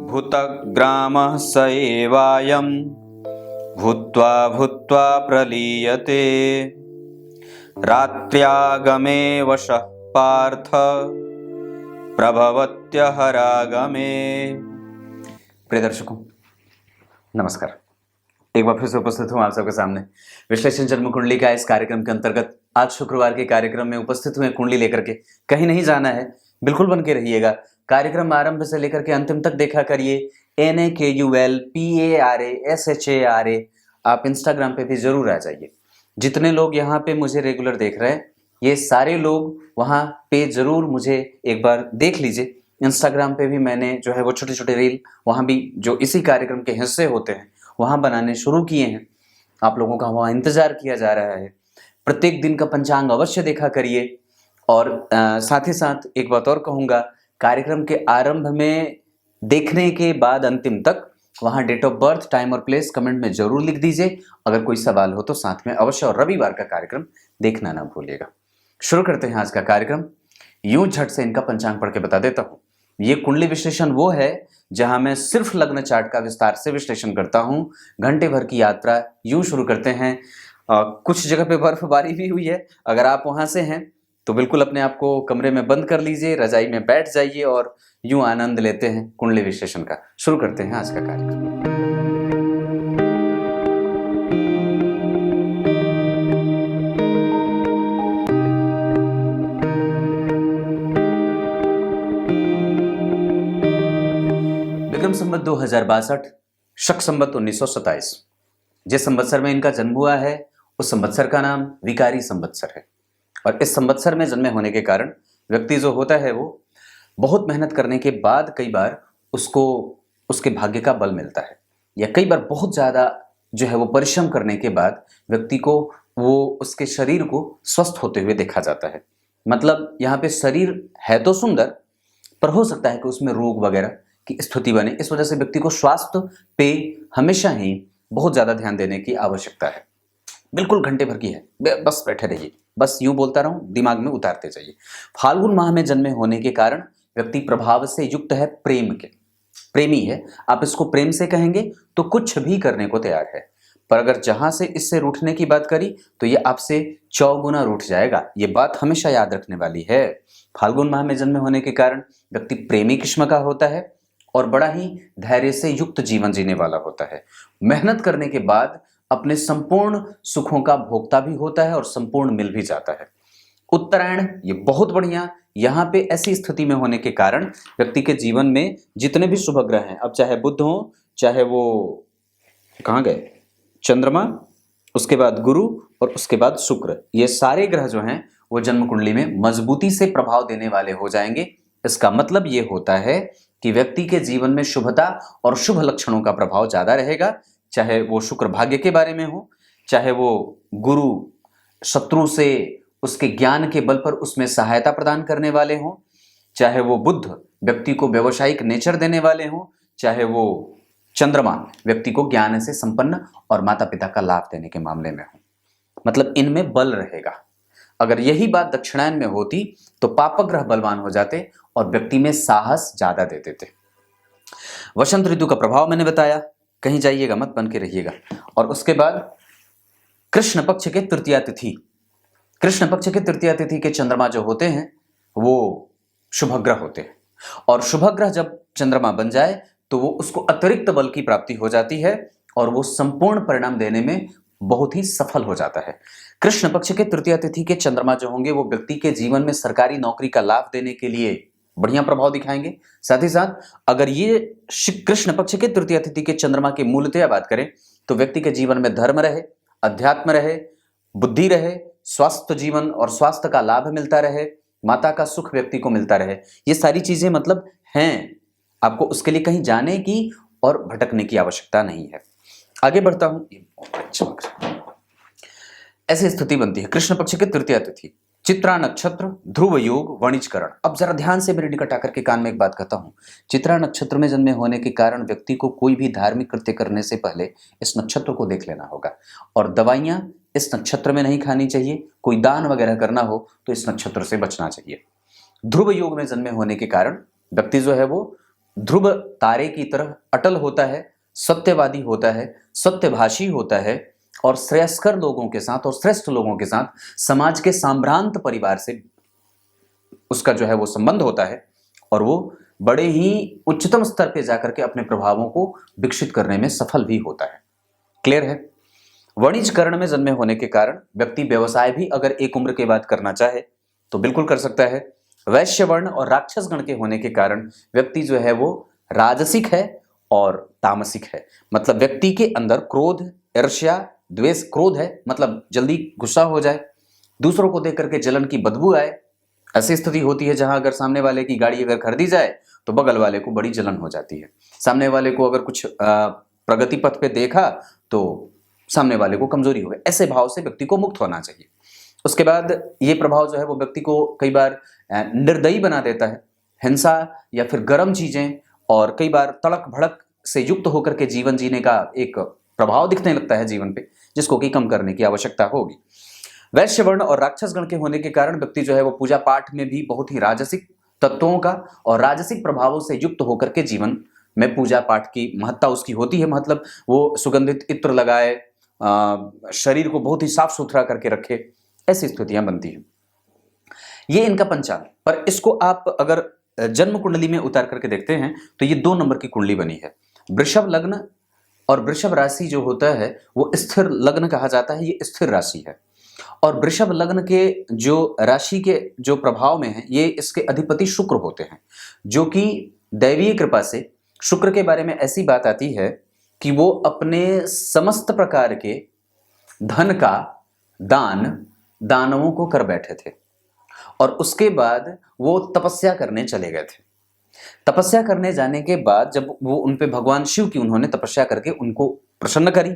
भूतग्रामः स एवायं भूत्वा भूत्वा प्रलीयते रात्र्यागमे वशः पार्थ प्रभवत्यहरागमे। प्रिय दर्शकों नमस्कार, एक बार फिर से उपस्थित हूँ आप सबके सामने विश्लेषण जन्म कुंडली का इस कार्यक्रम के अंतर्गत। आज शुक्रवार के कार्यक्रम में उपस्थित हुए कुंडली लेकर के कहीं नहीं जाना है, बिल्कुल बन के रहिएगा। कार्यक्रम आरंभ से लेकर के अंतिम तक देखा करिए। NAKULPARASHARA आप इंस्टाग्राम पे भी जरूर आ जाइए। जितने लोग यहाँ पे मुझे रेगुलर देख रहे हैं, ये सारे लोग वहाँ पे जरूर मुझे एक बार देख लीजिए। इंस्टाग्राम पे भी मैंने जो है वो छोटे छोटे रील वहाँ भी जो इसी कार्यक्रम के हिस्से होते हैं वहाँ बनाने शुरू किए हैं। आप लोगों का वहाँ इंतजार किया जा रहा है। प्रत्येक दिन का पंचांग अवश्य देखा करिए। और साथ ही साथ एक बात और कहूँगा, कार्यक्रम के आरंभ में देखने के बाद अंतिम तक वहाँ डेट ऑफ बर्थ, टाइम और प्लेस कमेंट में जरूर लिख दीजिए। अगर कोई सवाल हो तो साथ में अवश्य, और रविवार का कार्यक्रम देखना ना भूलिएगा। शुरू करते हैं आज का कार्यक्रम। यूं झट से इनका पंचांग पढ़ के बता देता हूँ। ये कुंडली विश्लेषण वो है जहां मैं सिर्फ लग्न चार्ट का विस्तार से विश्लेषण करता हूं। घंटे भर की यात्रा यूं शुरू करते हैं। कुछ जगह पे बर्फबारी भी हुई है। अगर आप वहां से हैं तो बिल्कुल अपने आप को कमरे में बंद कर लीजिए, रजाई में बैठ जाइए और यूं आनंद लेते हैं कुंडली विश्लेषण का। शुरू करते हैं आज का कार्यक्रम। विक्रम संवत 2062, शक संवत 1927। जिस संवत्सर में इनका जन्म हुआ है उस संवत्सर का नाम विकारी संवत्सर है। और इस संवत्सर में जन्मे होने के कारण व्यक्ति जो होता है वो बहुत मेहनत करने के बाद कई बार उसको उसके भाग्य का बल मिलता है, या कई बार बहुत ज़्यादा जो है वो परिश्रम करने के बाद व्यक्ति को वो उसके शरीर को स्वस्थ होते हुए देखा जाता है। मतलब यहाँ पे शरीर है तो सुंदर, पर हो सकता है कि उसमें रोग वगैरह की स्थिति बने। इस वजह से व्यक्ति को स्वास्थ्य पे हमेशा ही बहुत ज़्यादा ध्यान देने की आवश्यकता है। बिल्कुल घंटे भर की है, बस बैठे रहिए, बस यूं बोलता रहूं, दिमाग में उतारते जाइए। फाल्गुन माह में जन्मे होने के कारण व्यक्ति प्रभाव से युक्त है, प्रेम के प्रेमी है। आप इसको प्रेम से कहेंगे तो कुछ भी करने को तैयार है। पर अगर जहां से इससे रूठने की बात करी तो ये आपसे चौगुना रूठ जाएगा। ये बात हमेशा याद रखने वाली है। फाल्गुन माह में जन्मे होने के कारण व्यक्ति प्रेमी किस्म का होता है और बड़ा ही धैर्य से युक्त जीवन जीने वाला होता है। मेहनत करने के बाद अपने संपूर्ण सुखों का भोक्ता भी होता है और संपूर्ण मिल भी जाता है। उत्तरायण ये बहुत बढ़िया। यहाँ पे ऐसी स्थिति में होने के कारण व्यक्ति के जीवन में जितने भी शुभ ग्रह हैं, अब चाहे बुध हो, चाहे वो कहाँ गए, चंद्रमा, उसके बाद गुरु और उसके बाद शुक्र, ये सारे ग्रह जो हैं वो जन्म कुंडली में मजबूती से प्रभाव देने वाले हो जाएंगे। इसका मतलब ये होता है कि व्यक्ति के जीवन में शुभता और शुभ लक्षणों का प्रभाव ज्यादा रहेगा। चाहे वो शुक्र भाग्य के बारे में हो, चाहे वो गुरु शत्रु से उसके ज्ञान के बल पर उसमें सहायता प्रदान करने वाले हों, चाहे वो बुध व्यक्ति को व्यवसायिक नेचर देने वाले हों, चाहे वो चंद्रमा व्यक्ति को ज्ञान से संपन्न और माता पिता का लाभ देने के मामले में हो। मतलब इनमें बल रहेगा। अगर यही बात दक्षिणायन में होती तो पापग्रह बलवान हो जाते और व्यक्ति में साहस ज्यादा दे देते। वसंत ऋतु का प्रभाव मैंने बताया, कहीं जाइएगा मत, बन के रहिएगा। और उसके बाद कृष्ण पक्ष के तृतीया तिथि, कृष्ण पक्ष के तृतीया तिथि के चंद्रमा जो होते हैं वो शुभग्रह होते हैं। और शुभग्रह जब चंद्रमा बन जाए तो वो उसको अतिरिक्त बल की प्राप्ति हो जाती है और वो संपूर्ण परिणाम देने में बहुत ही सफल हो जाता है। कृष्ण पक्ष के तृतीया तिथि के चंद्रमा जो होंगे वो व्यक्ति के जीवन में सरकारी नौकरी का लाभ देने के लिए बढ़िया प्रभाव दिखाएंगे। साथ ही साथ अगर ये कृष्ण पक्ष के तृतीया तिथि के चंद्रमा की मूलतया बात करें तो व्यक्ति के जीवन में धर्म रहे, अध्यात्म रहे, बुद्धि रहे, स्वास्थ्य जीवन और स्वास्थ्य का लाभ मिलता रहे, माता का सुख व्यक्ति को मिलता रहे, ये सारी चीजें मतलब हैं। आपको उसके लिए कहीं जाने की और भटकने की आवश्यकता नहीं है। आगे बढ़ता हूं। ऐसी स्थिति बनती है कृष्ण पक्ष के तृतीया तिथि, चित्रा नक्षत्र, ध्रुव योग, वणिजकरण। अब जरा ध्यान से मेरे निकट आकर के कान में एक बात कहता हूं। चित्रा नक्षत्र में जन्मे होने के कारण व्यक्ति को कोई भी धार्मिक कृत्य करने से पहले इस नक्षत्र को देख लेना होगा। और दवाइयां इस नक्षत्र में नहीं खानी चाहिए। कोई दान वगैरह करना हो तो इस नक्षत्र से बचना चाहिए। ध्रुव योग में जन्मे होने के कारण व्यक्ति जो है वो ध्रुव तारे की तरह अटल होता है, सत्यवादी होता है, सत्यभाषी होता है और श्रेयस्कर लोगों के साथ और श्रेष्ठ लोगों के साथ समाज के साम्रांत परिवार से उसका जो है वो संबंध होता है और वो बड़े ही उच्चतम स्तर पे जाकर के अपने प्रभावों को विकसित करने में सफल भी होता है। क्लियर है? वणिज कर्ण में जन्मे होने के कारण व्यक्ति व्यवसाय भी अगर एक उम्र के बाद करना चाहे तो बिल्कुल कर सकता है। वैश्य वर्ण और राक्षस गण के होने के कारण व्यक्ति जो है वो राजसिक है और तामसिक है। मतलब व्यक्ति के अंदर क्रोध, ईर्ष्या, द्वेष, क्रोध है मतलब जल्दी गुस्सा हो जाए, दूसरों को देख करके जलन की बदबू आए। ऐसी स्थिति होती है जहां अगर सामने वाले की गाड़ी अगर खरीदी जाए तो बगल वाले को बड़ी जलन हो जाती है। सामने वाले को अगर कुछ प्रगति पथ पे देखा तो सामने वाले को कमजोरी हो गई। ऐसे भाव से व्यक्ति को मुक्त होना चाहिए। उसके बाद ये प्रभाव जो है वो व्यक्ति को कई बार निर्दयी बना देता है। हिंसा या फिर गर्म चीजें और कई बार तड़क भड़क से युक्त होकर के जीवन जीने का एक प्रभाव दिखने लगता है जीवन पे, जिसको कि कम करने की आवश्यकता होगी। वैश्य वर्ण और राक्षस गण के होने के कारण व्यक्ति जो है वो पूजा पाठ में भी बहुत ही राजसिक तत्वों का और राजसिक प्रभावों से युक्त होकर के जीवन में पूजा पाठ की महत्ता उसकी होती है। मतलब वो सुगंधित इत्र लगाए, शरीर को बहुत ही साफ सुथरा करके रखे, ऐसी स्थितियां बनती हैं। ये इनका पंचांग। पर इसको आप अगर जन्म कुंडली में उतार करके देखते हैं तो ये 2 नंबर की कुंडली बनी है। वृषभ लग्न और वृषभ राशि जो होता है वो स्थिर लग्न कहा जाता है, ये स्थिर राशि है। और वृषभ लग्न के जो राशि के जो प्रभाव में है ये इसके अधिपति शुक्र होते हैं, जो कि दैवीय कृपा से शुक्र के बारे में ऐसी बात आती है कि वो अपने समस्त प्रकार के धन का दान दानवों को कर बैठे थे और उसके बाद वो तपस्या करने चले गए थे। तपस्या करने जाने के बाद जब वो उन पे भगवान शिव की उन्होंने तपस्या करके उनको प्रसन्न करी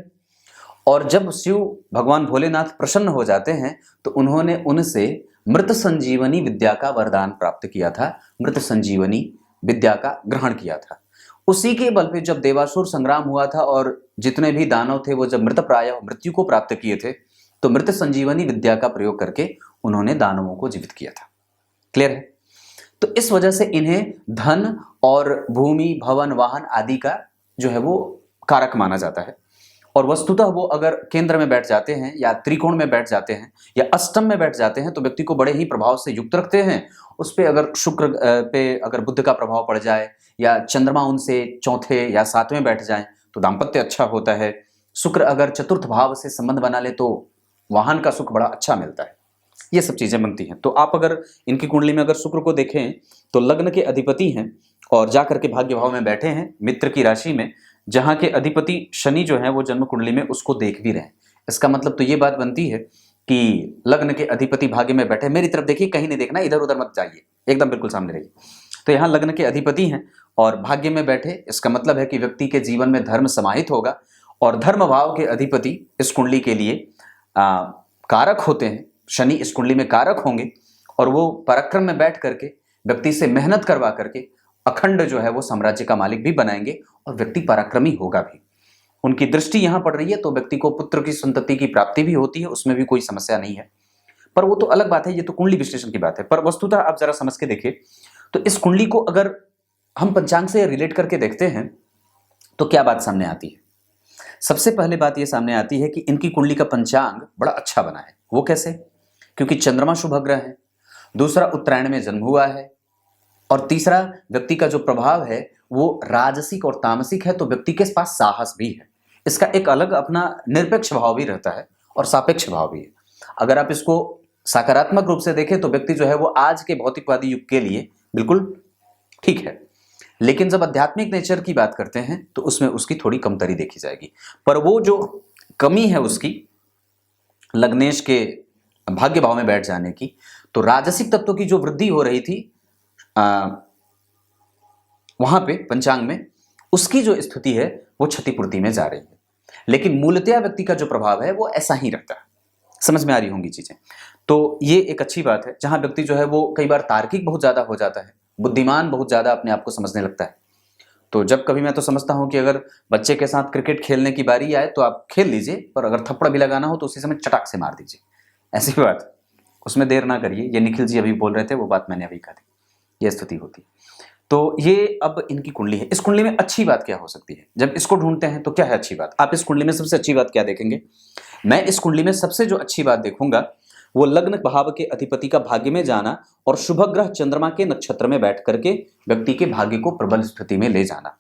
और जब शिव भगवान भोलेनाथ प्रसन्न हो जाते हैं तो उन्होंने उनसे मृत संजीवनी विद्या का वरदान प्राप्त किया था, मृत संजीवनी विद्या का ग्रहण किया था। उसी के बल पे जब देवासुर संग्राम हुआ था और जितने भी दानव थे वो जब मृतप्राय मृत्यु को प्राप्त किए थे तो मृत संजीवनी विद्या का प्रयोग करके उन्होंने दानवों को जीवित किया था। क्लियर है? तो इस वजह से इन्हें धन और भूमि, भवन, वाहन आदि का जो है वो कारक माना जाता है। और वस्तुतः वो अगर केंद्र में बैठ जाते हैं या त्रिकोण में बैठ जाते हैं या अष्टम में बैठ जाते हैं तो व्यक्ति को बड़े ही प्रभाव से युक्त रखते हैं। उस पे अगर शुक्र पे अगर बुध का प्रभाव पड़ जाए या चंद्रमा उनसे चौथे या सातवें बैठ जाए तो दाम्पत्य अच्छा होता है। शुक्र अगर चतुर्थ भाव से संबंध बना ले तो वाहन का सुख बड़ा अच्छा मिलता है। ये सब चीजें बनती हैं। तो आप अगर इनकी कुंडली में अगर शुक्र को देखें तो लग्न के अधिपति हैं और जाकर के भाग्य भाव में बैठे हैं मित्र की राशि में, जहां के अधिपति शनि जो है वो जन्म कुंडली में उसको देख भी रहे हैं। इसका मतलब तो ये बात बनती है कि लग्न के अधिपति भाग्य में बैठे। मेरी तरफ देखिए, कहीं नहीं देखना, इधर उधर मत जाइए, एकदम बिल्कुल सामने रहिए। तो यहाँ लग्न के अधिपति हैं और भाग्य में बैठे, इसका मतलब है कि व्यक्ति के जीवन में धर्म समाहित होगा और धर्म भाव के अधिपति इस कुंडली के लिए कारक होते हैं। शनि इस कुंडली में कारक होंगे और वो पराक्रम में बैठ करके व्यक्ति से मेहनत करवा करके अखंड जो है वो साम्राज्य का मालिक भी बनाएंगे और व्यक्ति पराक्रमी होगा भी। उनकी दृष्टि यहां पड़ रही है तो व्यक्ति को पुत्र की संतति की प्राप्ति भी होती है, उसमें भी कोई समस्या नहीं है। पर वो तो अलग बात है, ये तो कुंडली विश्लेषण की बात है। पर वस्तुतः आप जरा समझ के देखिए तो इस कुंडली को अगर हम पंचांग से रिलेट करके देखते हैं तो क्या बात सामने आती है? सबसे पहले बात यह सामने आती है कि इनकी कुंडली का पंचांग बड़ा अच्छा बना है। वो कैसे? क्योंकि चंद्रमा शुभ ग्रह है, दूसरा उत्तरायण में जन्म हुआ है और तीसरा व्यक्ति का जो प्रभाव है वो राजसिक और तामसिक है, तो व्यक्ति के पास साहस भी है। इसका एक अलग अपना निरपेक्ष भाव भी रहता है और सापेक्ष भाव भी है। अगर आप इसको सकारात्मक रूप से देखें तो व्यक्ति जो है वो आज के भौतिकवादी युग के लिए बिल्कुल ठीक है, लेकिन जब आध्यात्मिक नेचर की बात करते हैं तो उसमें उसकी थोड़ी कमतरी देखी जाएगी। पर वो जो कमी है उसकी लग्नेश के भाग्य भाव में बैठ जाने की, तो राजसिक तत्वों की जो वृद्धि हो रही थी वहां पे पंचांग में, उसकी जो स्थिति है वो क्षतिपूर्ति में जा रही है। लेकिन मूलतया व्यक्ति का जो प्रभाव है वो ऐसा ही रहता है। समझ में आ रही होंगी चीजें। तो ये एक अच्छी बात है जहां व्यक्ति जो है वो कई बार तार्किक बहुत ज्यादा हो जाता है, बुद्धिमान बहुत ज्यादा अपने आप को समझने लगता है। तो जब कभी मैं तो समझता हूं कि अगर बच्चे के साथ क्रिकेट खेलने की बारी आए तो आप खेल लीजिए, पर अगर थप्पड़ भी लगाना हो तो उसी समय चटाक से मार दीजिए। ऐसी बात, उसमें देर ना करिए। ये निखिल जी अभी बोल रहे थे, वो बात मैंने अभी कहा थी। ये स्थिति होती है। तो ये अब इनकी कुंडली है। इस कुंडली में अच्छी बात क्या हो सकती है, जब इसको ढूंढते हैं तो क्या है अच्छी बात? आप इस कुंडली में सबसे अच्छी बात क्या देखेंगे? मैं इस कुंडली में सबसे जो अच्छी बात देखूंगा वो लग्न भाव के अधिपति का भाग्य में जाना और शुभ ग्रह चंद्रमा के नक्षत्र में बैठ करके व्यक्ति के भाग्य को प्रबल स्थिति में ले जाना।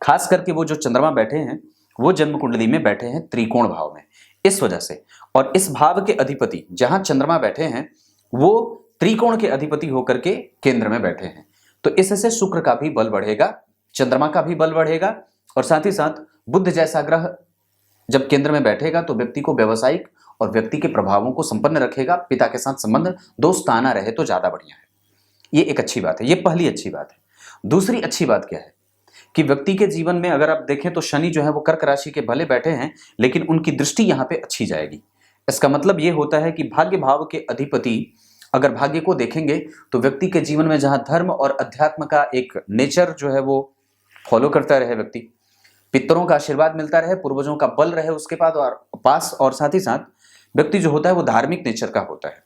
खास करके वो जो चंद्रमा बैठे हैं वो जन्म कुंडली में बैठे हैं त्रिकोण भाव में, इस वजह से। और इस भाव के अधिपति जहां चंद्रमा बैठे हैं वो त्रिकोण के अधिपति होकर के केंद्र में बैठे हैं, तो इससे शुक्र का भी बल बढ़ेगा, चंद्रमा का भी बल बढ़ेगा, और साथ ही साथ बुध जैसा ग्रह जब केंद्र में बैठेगा तो व्यक्ति को व्यवसायिक और व्यक्ति के प्रभावों को संपन्न रखेगा। पिता के साथ संबंध दोस्ताना रहे तो ज्यादा बढ़िया है। ये एक अच्छी बात है, ये पहली अच्छी बात है। दूसरी अच्छी बात क्या है कि व्यक्ति के जीवन में अगर आप देखें तो शनि जो है वो कर्क राशि के भले बैठे हैं, लेकिन उनकी दृष्टि यहाँ पे अच्छी जाएगी। इसका मतलब ये होता है कि भाग्य भाव के अधिपति अगर भाग्य को देखेंगे तो व्यक्ति के जीवन में जहां धर्म और अध्यात्म का एक नेचर जो है वो फॉलो करता रहे, व्यक्ति पितरों का आशीर्वाद मिलता रहे, पूर्वजों का बल रहे उसके पास, और साथ ही साथ व्यक्ति जो होता है वो धार्मिक नेचर का होता है,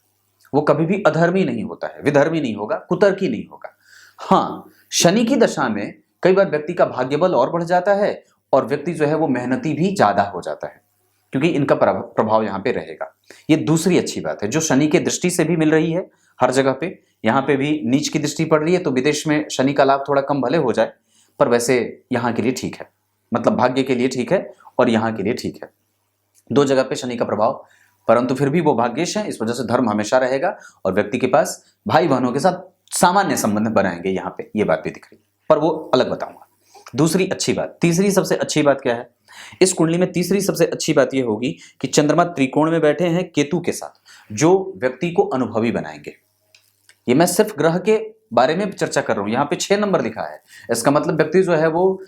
वो कभी भी अधर्मी नहीं होता है, विधर्मी नहीं होगा, कुतर्की नहीं होगा। हाँ, शनि की दशा में कई बार व्यक्ति का भाग्य बल और बढ़ जाता है और व्यक्ति जो है वो मेहनती भी ज्यादा हो जाता है, क्योंकि इनका प्रभाव यहाँ पे रहेगा। ये दूसरी अच्छी बात है जो शनि के दृष्टि से भी मिल रही है हर जगह पे। यहाँ पे भी नीच की दृष्टि पड़ रही है तो विदेश में शनि का लाभ थोड़ा कम भले हो जाए, पर वैसे यहाँ के लिए ठीक है, मतलब भाग्य के लिए ठीक है और यहाँ के लिए ठीक है। दो जगह पे शनि का प्रभाव, परंतु फिर भी वो भाग्येश है, इस वजह से धर्म हमेशा रहेगा और व्यक्ति के पास भाई बहनों के साथ सामान्य संबंध बनाएंगे। यहाँ पे ये बात भी दिख रही है, पर वो अलग बताऊंगा। दूसरी अच्छी बात, तीसरी सबसे अच्छी बात क्या है इस कुंडली में? तीसरी सबसे अच्छी बात यह होगी कि चंद्रमा त्रिकोण में बैठे हैं केतु के साथ, जो व्यक्ति को अनुभवी बनाएंगे। ये मैं सिर्फ ग्रह के बारे में चर्चा कर रहा हूं। यहाँ पे 6 नंबर लिखा है, इसका मतलब व्यक्ति जो है वो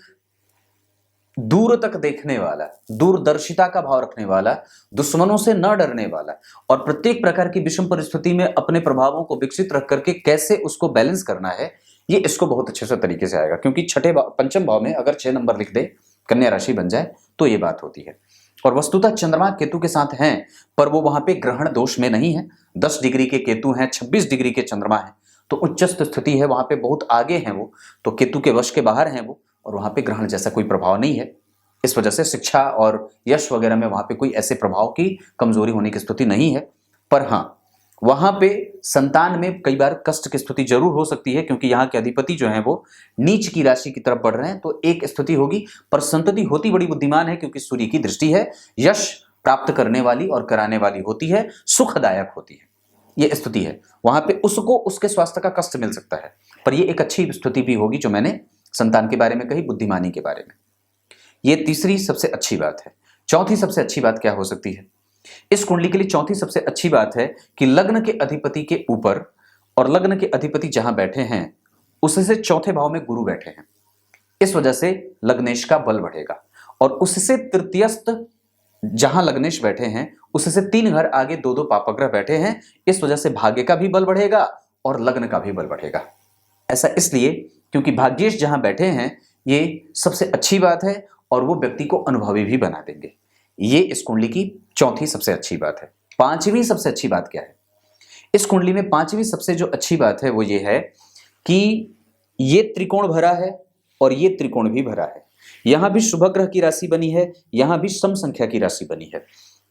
दूर तक देखने वाला, दूरदर्शिता का भाव रखने वाला, दुश्मनों से न डरने वाला, और प्रत्येक प्रकार की विषम परिस्थिति में अपने प्रभावों को विकसित रख करके कैसे उसको बैलेंस करना है, ये इसको बहुत अच्छे से तरीके से आएगा। क्योंकि पंचम भाव में अगर 6 नंबर लिख दे, कन्या राशि बन जाए, तो ये बात होती है। और वस्तुतः चंद्रमा केतु के साथ हैं, पर वो वहां पे ग्रहण दोष में नहीं है। 10 डिग्री के केतु हैं, 26 डिग्री के चंद्रमा है, तो उच्चस्थ स्थिति है, वहां पे बहुत आगे हैं वो, तो केतु के वश के बाहर हैं वो, और वहां पे ग्रहण जैसा कोई प्रभाव नहीं है। इस वजह से शिक्षा और यश वगैरह में वहां पे कोई ऐसे प्रभाव की कमजोरी होने की स्थिति नहीं है। पर हाँ, वहां पे संतान में कई बार कष्ट की स्थिति जरूर हो सकती है, क्योंकि यहाँ के अधिपति जो हैं वो नीच की राशि की तरफ बढ़ रहे हैं, तो एक स्थिति होगी। पर संतति होती बड़ी बुद्धिमान है, क्योंकि सूर्य की दृष्टि है, यश प्राप्त करने वाली और कराने वाली होती है, सुखदायक होती है। ये स्थिति है, वहां पे उसको उसके स्वास्थ्य का कष्ट मिल सकता है, पर ये एक अच्छी स्थिति भी होगी जो मैंने संतान के बारे में कही, बुद्धिमानी के बारे में। ये तीसरी सबसे अच्छी बात है। चौथी सबसे अच्छी बात क्या हो सकती है इस कुंडली के लिए? चौथी सबसे अच्छी बात है कि लग्न के अधिपति के ऊपर, और लग्न के अधिपति जहां बैठे हैं उससे चौथे भाव में गुरु बैठे हैं, इस वजह से लग्नेश का बल बढ़ेगा। और उससे तृतीयस्थ जहां लग्नेश बैठे हैं उससे 3 घर आगे 2-2 पापग्रह बैठे हैं, इस वजह से भाग्य का भी बल बढ़ेगा और लग्न का भी बल बढ़ेगा। ऐसा इसलिए क्योंकि भाग्येश जहां बैठे हैं ये सबसे अच्छी बात है, और वो व्यक्ति को अनुभवी भी बना देंगे। ये इस कुंडली की चौथी सबसे अच्छी बात है। पांचवी सबसे अच्छी बात क्या है इस कुंडली में? पांचवी सबसे जो अच्छी बात है वो ये है कि ये त्रिकोण भरा है और ये त्रिकोण भी भरा है। यहां भी शुभ ग्रह की राशि बनी है, यहां भी सम संख्या की राशि बनी है।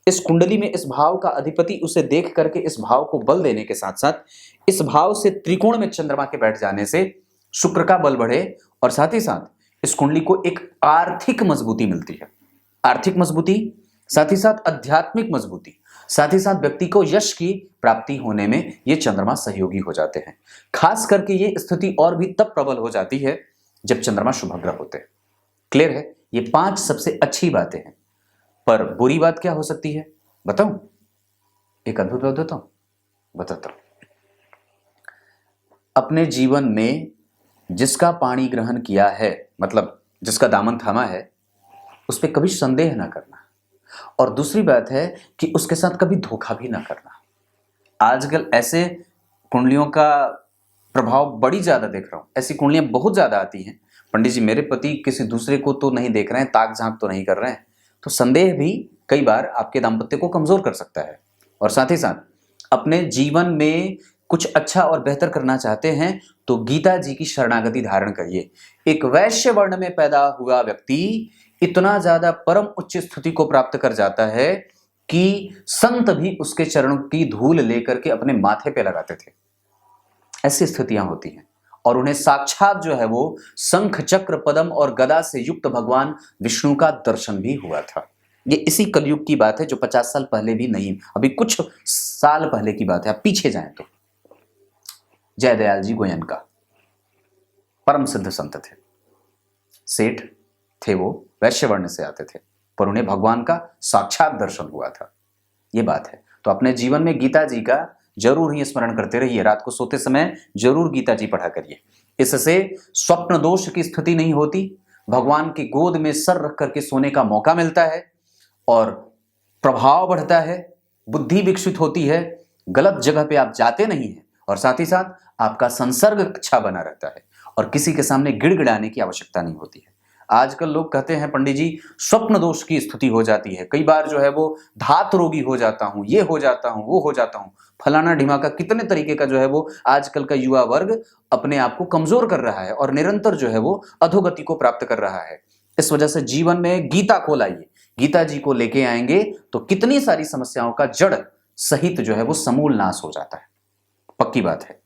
इस कुंडली में इस भाव का अधिपति उसे देख करके इस भाव को बल देने के साथ साथ इस भाव से त्रिकोण में चंद्रमा के बैठ जाने से शुक्र का बल बढ़े, और साथ ही साथ इस कुंडली को एक आर्थिक मजबूती मिलती है। आर्थिक मजबूती, साथ ही साथ आध्यात्मिक मजबूती, साथ ही साथ व्यक्ति को यश की प्राप्ति होने में ये चंद्रमा सहयोगी हो जाते हैं। खास करके ये स्थिति और भी तब प्रबल हो जाती है जब चंद्रमा शुभग्रह होते हैं। क्लियर है? ये 5 सबसे अच्छी बातें हैं। पर बुरी बात क्या हो सकती है बताऊं? एक अद्भुत बात बताऊं, बताता हूं। अपने जीवन में जिसका पाणी ग्रहण किया है, मतलब जिसका दामन थामा है, उस पर कभी संदेह ना करना। और दूसरी बात है कि उसके साथ कभी धोखा भी ना करना। आजकल ऐसे कुंडलियों का प्रभाव बड़ी ज्यादा देख रहा हूं, ऐसी कुंडलियां बहुत ज्यादा आती हैं। पंडित जी, मेरे पति किसी दूसरे को तो नहीं देख रहे हैं, ताक झांक तो नहीं कर रहे हैं। तो संदेह भी कई बार आपके दाम्पत्य को कमजोर कर सकता है। और साथ ही साथ अपने जीवन में कुछ अच्छा और बेहतर करना चाहते हैं तो गीता जी की शरणागति धारण करिए। एक वैश्य वर्ण में पैदा हुआ व्यक्ति इतना ज्यादा परम उच्च स्थिति को प्राप्त कर जाता है कि संत भी उसके चरणों की धूल लेकर के अपने माथे पे लगाते थे। ऐसी स्थितियां होती हैं और उन्हें साक्षात जो है वो शंख चक्र पद्म और गदा से युक्त भगवान विष्णु का दर्शन भी हुआ था। ये इसी कलयुग की बात है जो 50 साल पहले भी नहीं, अभी कुछ साल पहले की बात है। आप पीछे जाएं तो जयदयाल जी गोयनका परम सिद्ध संत थे, सेठ थे, वो वैश्य वर्ण से आते थे, पर उन्हें भगवान का साक्षात दर्शन हुआ था। ये बात है। तो अपने जीवन में गीता जी का जरूर ही स्मरण करते रहिए। रात को सोते समय जरूर गीता जी पढ़ा करिए। इससे स्वप्न दोष की स्थिति नहीं होती, भगवान की गोद में सर रख करके सोने का मौका मिलता है और प्रभाव बढ़ता है, बुद्धि विकसित होती है, गलत जगह पे आप जाते नहीं हैं और साथ ही साथ आपका संसर्ग अच्छा बना रहता है और किसी के सामने गिड़गिड़ाने की आवश्यकता नहीं होती है। आजकल लोग कहते हैं पंडित जी स्वप्न दोष की स्थिति हो जाती है, कई बार जो है वो धात रोगी हो जाता हूं, ये हो जाता हूं, वो हो जाता हूं, फलाना ढिमाका, कितने तरीके का जो है वो आजकल का युवा वर्ग अपने आप को कमजोर कर रहा है और निरंतर जो है वो अधोगति को प्राप्त कर रहा है। इस वजह से जीवन में गीता को लाइए, गीता जी को लेके आएंगे तो कितनी सारी समस्याओं का जड़ सहित जो है वो समूल नाश हो जाता है, पक्की बात है।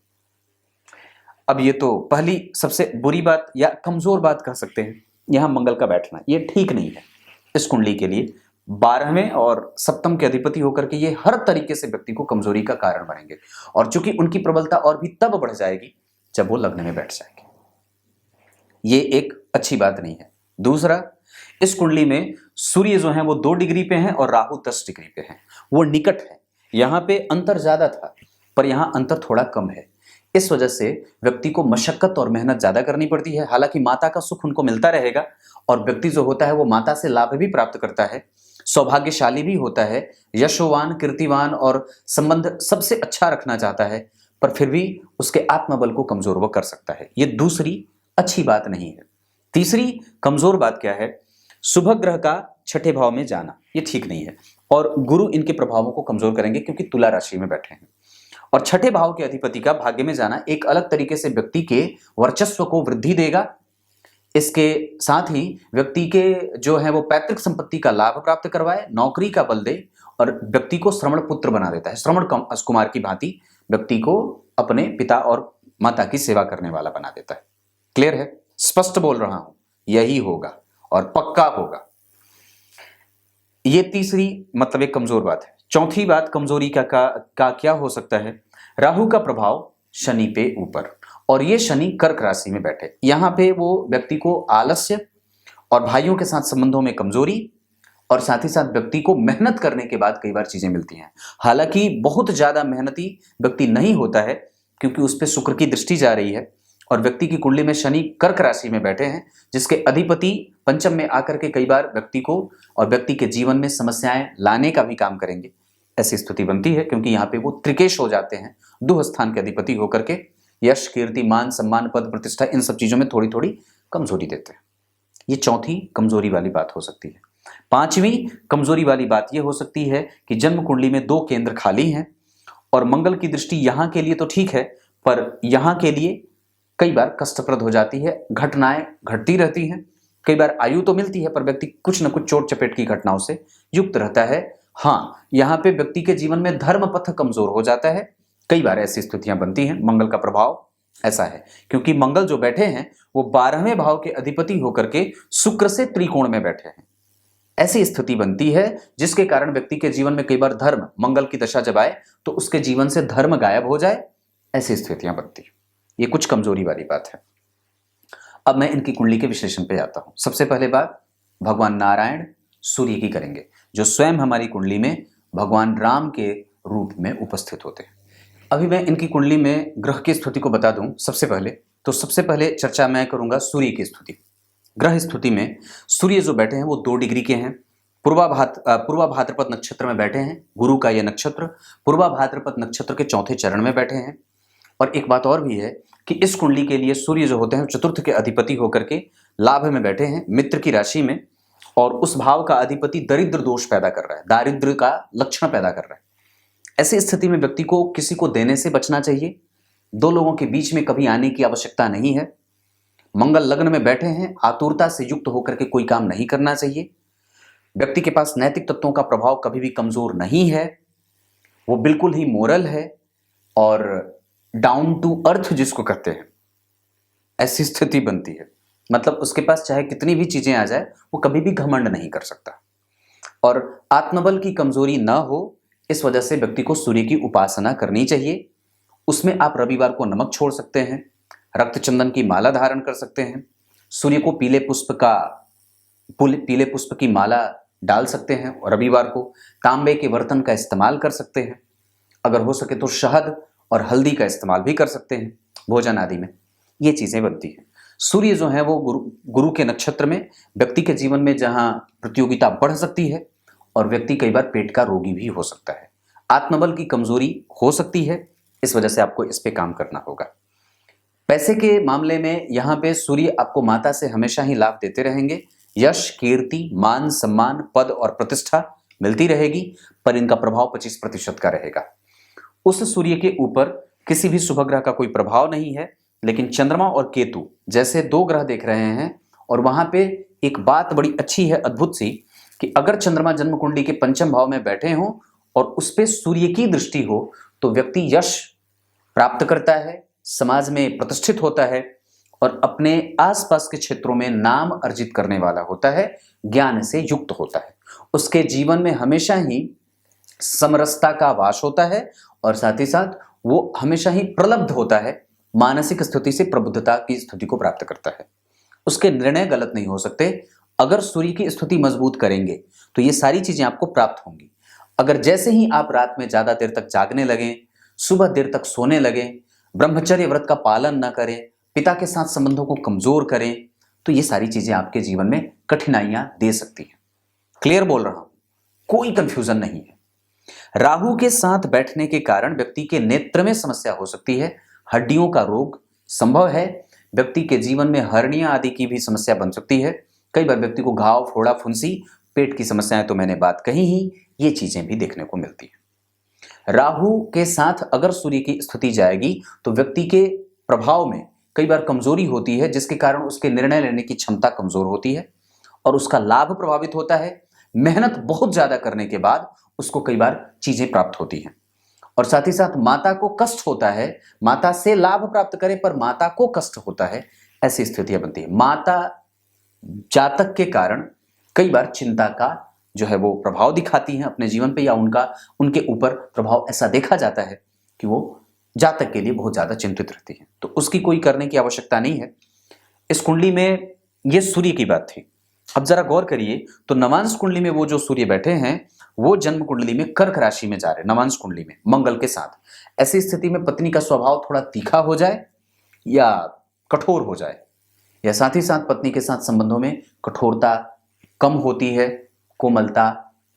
अब ये तो पहली सबसे बुरी बात या कमजोर बात कह सकते हैं, यहां मंगल का बैठना ये ठीक नहीं है इस कुंडली के लिए। 12वें और सप्तम के अधिपति होकर के ये हर तरीके से व्यक्ति को कमजोरी का कारण बनेंगे और चूंकि उनकी प्रबलता और भी तब बढ़ जाएगी जब वो लग्न में बैठ जाएंगे। ये एक अच्छी बात नहीं है। दूसरा, इस कुंडली में सूर्य जो है वो 2 डिग्री पे हैं और राहु 10 डिग्री पे हैं, वो निकट है। यहां पे अंतर ज्यादा था पर यहां अंतर थोड़ा कम है। इस वजह से व्यक्ति को मशक्कत और मेहनत ज्यादा करनी पड़ती है। हालांकि माता का सुख उनको मिलता रहेगा और व्यक्ति जो होता है वो माता से लाभ भी प्राप्त करता है, सौभाग्यशाली भी होता है, यशोवान, कीर्तिवान और संबंध सबसे अच्छा रखना चाहता है, पर फिर भी उसके आत्मबल को कमजोर वो कर सकता है। ये दूसरी अच्छी बात नहीं है। तीसरी कमजोर बात क्या है? शुभ ग्रह का छठे भाव में जाना, ये ठीक नहीं है और गुरु इनके प्रभावों को कमजोर करेंगे क्योंकि तुला राशि में बैठे हैं। और छठे भाव के अधिपति का भाग्य में जाना एक अलग तरीके से व्यक्ति के वर्चस्व को वृद्धि देगा। इसके साथ ही व्यक्ति के जो है वो पैतृक संपत्ति का लाभ प्राप्त करवाए, नौकरी का बल दे और व्यक्ति को श्रवण पुत्र बना देता है। श्रवण कुमार की भांति व्यक्ति को अपने पिता और माता की सेवा करने वाला बना देता है। क्लियर है? स्पष्ट बोल रहा हूं, यही होगा और पक्का होगा। ये तीसरी मतलब एक कमजोर बात है। चौथी बात कमजोरी का क्या हो सकता है? राहु का प्रभाव शनि पे ऊपर, और ये शनि कर्क राशि में बैठे। यहां पे वो व्यक्ति को आलस्य और भाइयों के साथ संबंधों में कमजोरी और साथ ही साथ व्यक्ति को मेहनत करने के बाद कई बार चीजें मिलती हैं। हालांकि बहुत ज्यादा मेहनती व्यक्ति नहीं होता है क्योंकि उस पर शुक्र की दृष्टि जा रही है और व्यक्ति की कुंडली में शनि कर्क राशि में बैठे हैं, जिसके अधिपति पंचम में आकर के कई बार व्यक्ति को और व्यक्ति के जीवन में समस्याएं लाने का भी काम करेंगे। ऐसी स्थिति बनती है क्योंकि यहाँ पे वो त्रिकेश हो जाते हैं, दुह स्थान के अधिपति होकर के यश, कीर्ति, मान, सम्मान, पद, प्रतिष्ठा, इन सब चीजों में थोड़ी थोड़ी कमजोरी देते हैं। ये चौथी कमजोरी वाली बात हो सकती है। पांचवी कमजोरी वाली बात यह हो सकती है कि जन्म कुंडली में 2 केंद्र खाली हैं और मंगल की दृष्टि यहां के लिए तो ठीक है पर यहां के लिए कई बार कष्टप्रद हो जाती है। घटनाएं घटती रहती हैं, कई बार आयु तो मिलती है पर व्यक्ति कुछ न कुछ चोट चपेट की घटनाओं से युक्त रहता है। हाँ, यहाँ पे व्यक्ति के जीवन में धर्म पथ कमजोर हो जाता है। कई बार ऐसी स्थितियां बनती हैं। मंगल का प्रभाव ऐसा है क्योंकि मंगल जो बैठे हैं वो 12वें भाव के अधिपति होकर के शुक्र से त्रिकोण में बैठे हैं। ऐसी स्थिति बनती है जिसके कारण व्यक्ति के जीवन में कई बार धर्म, मंगल की दशा जब आए तो उसके जीवन से धर्म गायब हो जाए, ऐसी स्थितियां बनती है। ये कुछ कमजोरी वाली बात है। अब मैं इनकी कुंडली के विश्लेषण पे आता हूं। सबसे पहले बात भगवान नारायण सूर्य की करेंगे, जो स्वयं हमारी कुंडली में भगवान राम के रूप में उपस्थित होते हैं। अभी मैं इनकी कुंडली में ग्रह की स्थिति को बता दूं। सबसे पहले चर्चा मैं करूंगा सूर्य की स्थिति। ग्रह स्थिति में सूर्य जो बैठे हैं वो 2 डिग्री के हैं। पूर्वा भाद्रपद नक्षत्र में बैठे हैं। गुरु का यह नक्षत्र पूर्वा भाद्रपद नक्षत्र के 4थे चरण में बैठे हैं। और एक बात और भी है कि इस कुंडली के लिए सूर्य जो होते हैं चतुर्थ के अधिपति होकर के लाभ में बैठे हैं, मित्र की राशि में, और उस भाव का अधिपति दरिद्र दोष पैदा कर रहा है, दारिद्र का लक्षण पैदा कर रहा है। ऐसी स्थिति में व्यक्ति को किसी को देने से बचना चाहिए। दो लोगों के बीच में कभी आने की आवश्यकता नहीं है। मंगल लग्न में बैठे हैं, आतुरता से युक्त होकर के कोई काम नहीं करना चाहिए। व्यक्ति के पास नैतिक तत्वों का प्रभाव कभी भी कमजोर नहीं है, वो बिल्कुल ही मोरल है और डाउन टू अर्थ जिसको कहते हैं, ऐसी स्थिति बनती है। मतलब उसके पास चाहे कितनी भी चीजें आ जाए, वो कभी भी घमंड नहीं कर सकता। और आत्मबल की कमजोरी ना हो, इस वजह से व्यक्ति को सूर्य की उपासना करनी चाहिए। उसमें आप रविवार को नमक छोड़ सकते हैं, रक्त चंदन की माला धारण कर सकते हैं, सूर्य को पीले पुष्प की माला डाल सकते हैं और रविवार को तांबे के बर्तन का इस्तेमाल कर सकते हैं। अगर हो सके तो शहद और हल्दी का इस्तेमाल भी कर सकते हैं भोजन आदि में। ये चीजें बनती हैं। सूर्य जो है वो गुरु के नक्षत्र में व्यक्ति के जीवन में जहां प्रतियोगिता बढ़ सकती है और व्यक्ति कई बार पेट का रोगी भी हो सकता है, आत्मबल की कमजोरी हो सकती है। इस वजह से आपको इस पे काम करना होगा। पैसे के मामले में यहाँ पे सूर्य आपको माता से हमेशा ही लाभ देते रहेंगे। यश, कीर्ति, मान, सम्मान, पद और प्रतिष्ठा मिलती रहेगी, पर इनका प्रभाव 25% का रहेगा। उस सूर्य के ऊपर किसी भी शुभ ग्रह का कोई प्रभाव नहीं है, लेकिन चंद्रमा और केतु जैसे दो ग्रह देख रहे हैं। और वहां पे एक बात बड़ी अच्छी है, अद्भुत सी, कि अगर चंद्रमा जन्म कुंडली के पंचम भाव में बैठे हों और उस पे सूर्य की दृष्टि हो तो व्यक्ति यश प्राप्त करता है, समाज में प्रतिष्ठित होता है और अपने आसपास के क्षेत्रों में नाम अर्जित करने वाला होता है, ज्ञान से युक्त होता है। उसके जीवन में हमेशा ही समरसता का वास होता है और साथ ही साथ वो हमेशा ही प्रलब्ध होता है, मानसिक स्थिति से प्रबुद्धता की स्थिति को प्राप्त करता है। उसके निर्णय गलत नहीं हो सकते। अगर सूर्य की स्थिति मजबूत करेंगे तो ये सारी चीजें आपको प्राप्त होंगी। अगर जैसे ही आप रात में ज्यादा देर तक जागने लगें, सुबह देर तक सोने लगें, ब्रह्मचर्य व्रत का पालन न करें, पिता के साथ संबंधों को कमजोर करें, तो ये सारी चीजें आपके जीवन में कठिनाइयां दे सकती हैं। क्लियर बोल रहा हूं, कोई कंफ्यूजन नहीं है। राहु के साथ बैठने के कारण व्यक्ति के नेत्र में समस्या हो सकती है, हड्डियों का रोग संभव है, व्यक्ति के जीवन में हर्निया आदि की भी समस्या बन सकती है। कई बार व्यक्ति को घाव, फोड़ा, फुंसी, पेट की समस्याएं तो मैंने बात कही ही, ये चीजें भी देखने को मिलती है। राहु के साथ अगर सूर्य की स्थिति जाएगी तो व्यक्ति के प्रभाव में कई बार कमजोरी होती है, जिसके कारण उसके निर्णय लेने की क्षमता कमजोर होती है और उसका लाभ प्रभावित होता है। मेहनत बहुत ज्यादा करने के बाद उसको कई बार चीजें प्राप्त होती हैं और साथ ही साथ माता को कष्ट होता है। माता से लाभ प्राप्त करे पर माता को कष्ट होता है, ऐसी स्थितियां बनती है। माता जातक के कारण कई बार चिंता का जो है वो प्रभाव दिखाती हैं अपने जीवन पे, या उनके ऊपर प्रभाव ऐसा देखा जाता है कि वो जातक के लिए बहुत ज्यादा चिंतित रहती है। तो उसकी कोई करने की आवश्यकता नहीं है। इस कुंडली में ये सूर्य की बात थी। अब जरा गौर करिए तो नवांश कुंडली में वो जो सूर्य बैठे हैं वो जन्म कुंडली में कर्क राशि में जा रहे हैं, नवांश कुंडली में मंगल के साथ। ऐसी स्थिति में पत्नी का स्वभाव थोड़ा तीखा हो जाए या कठोर हो जाए, या साथ ही साथ पत्नी के साथ संबंधों में कठोरता कम होती है, कोमलता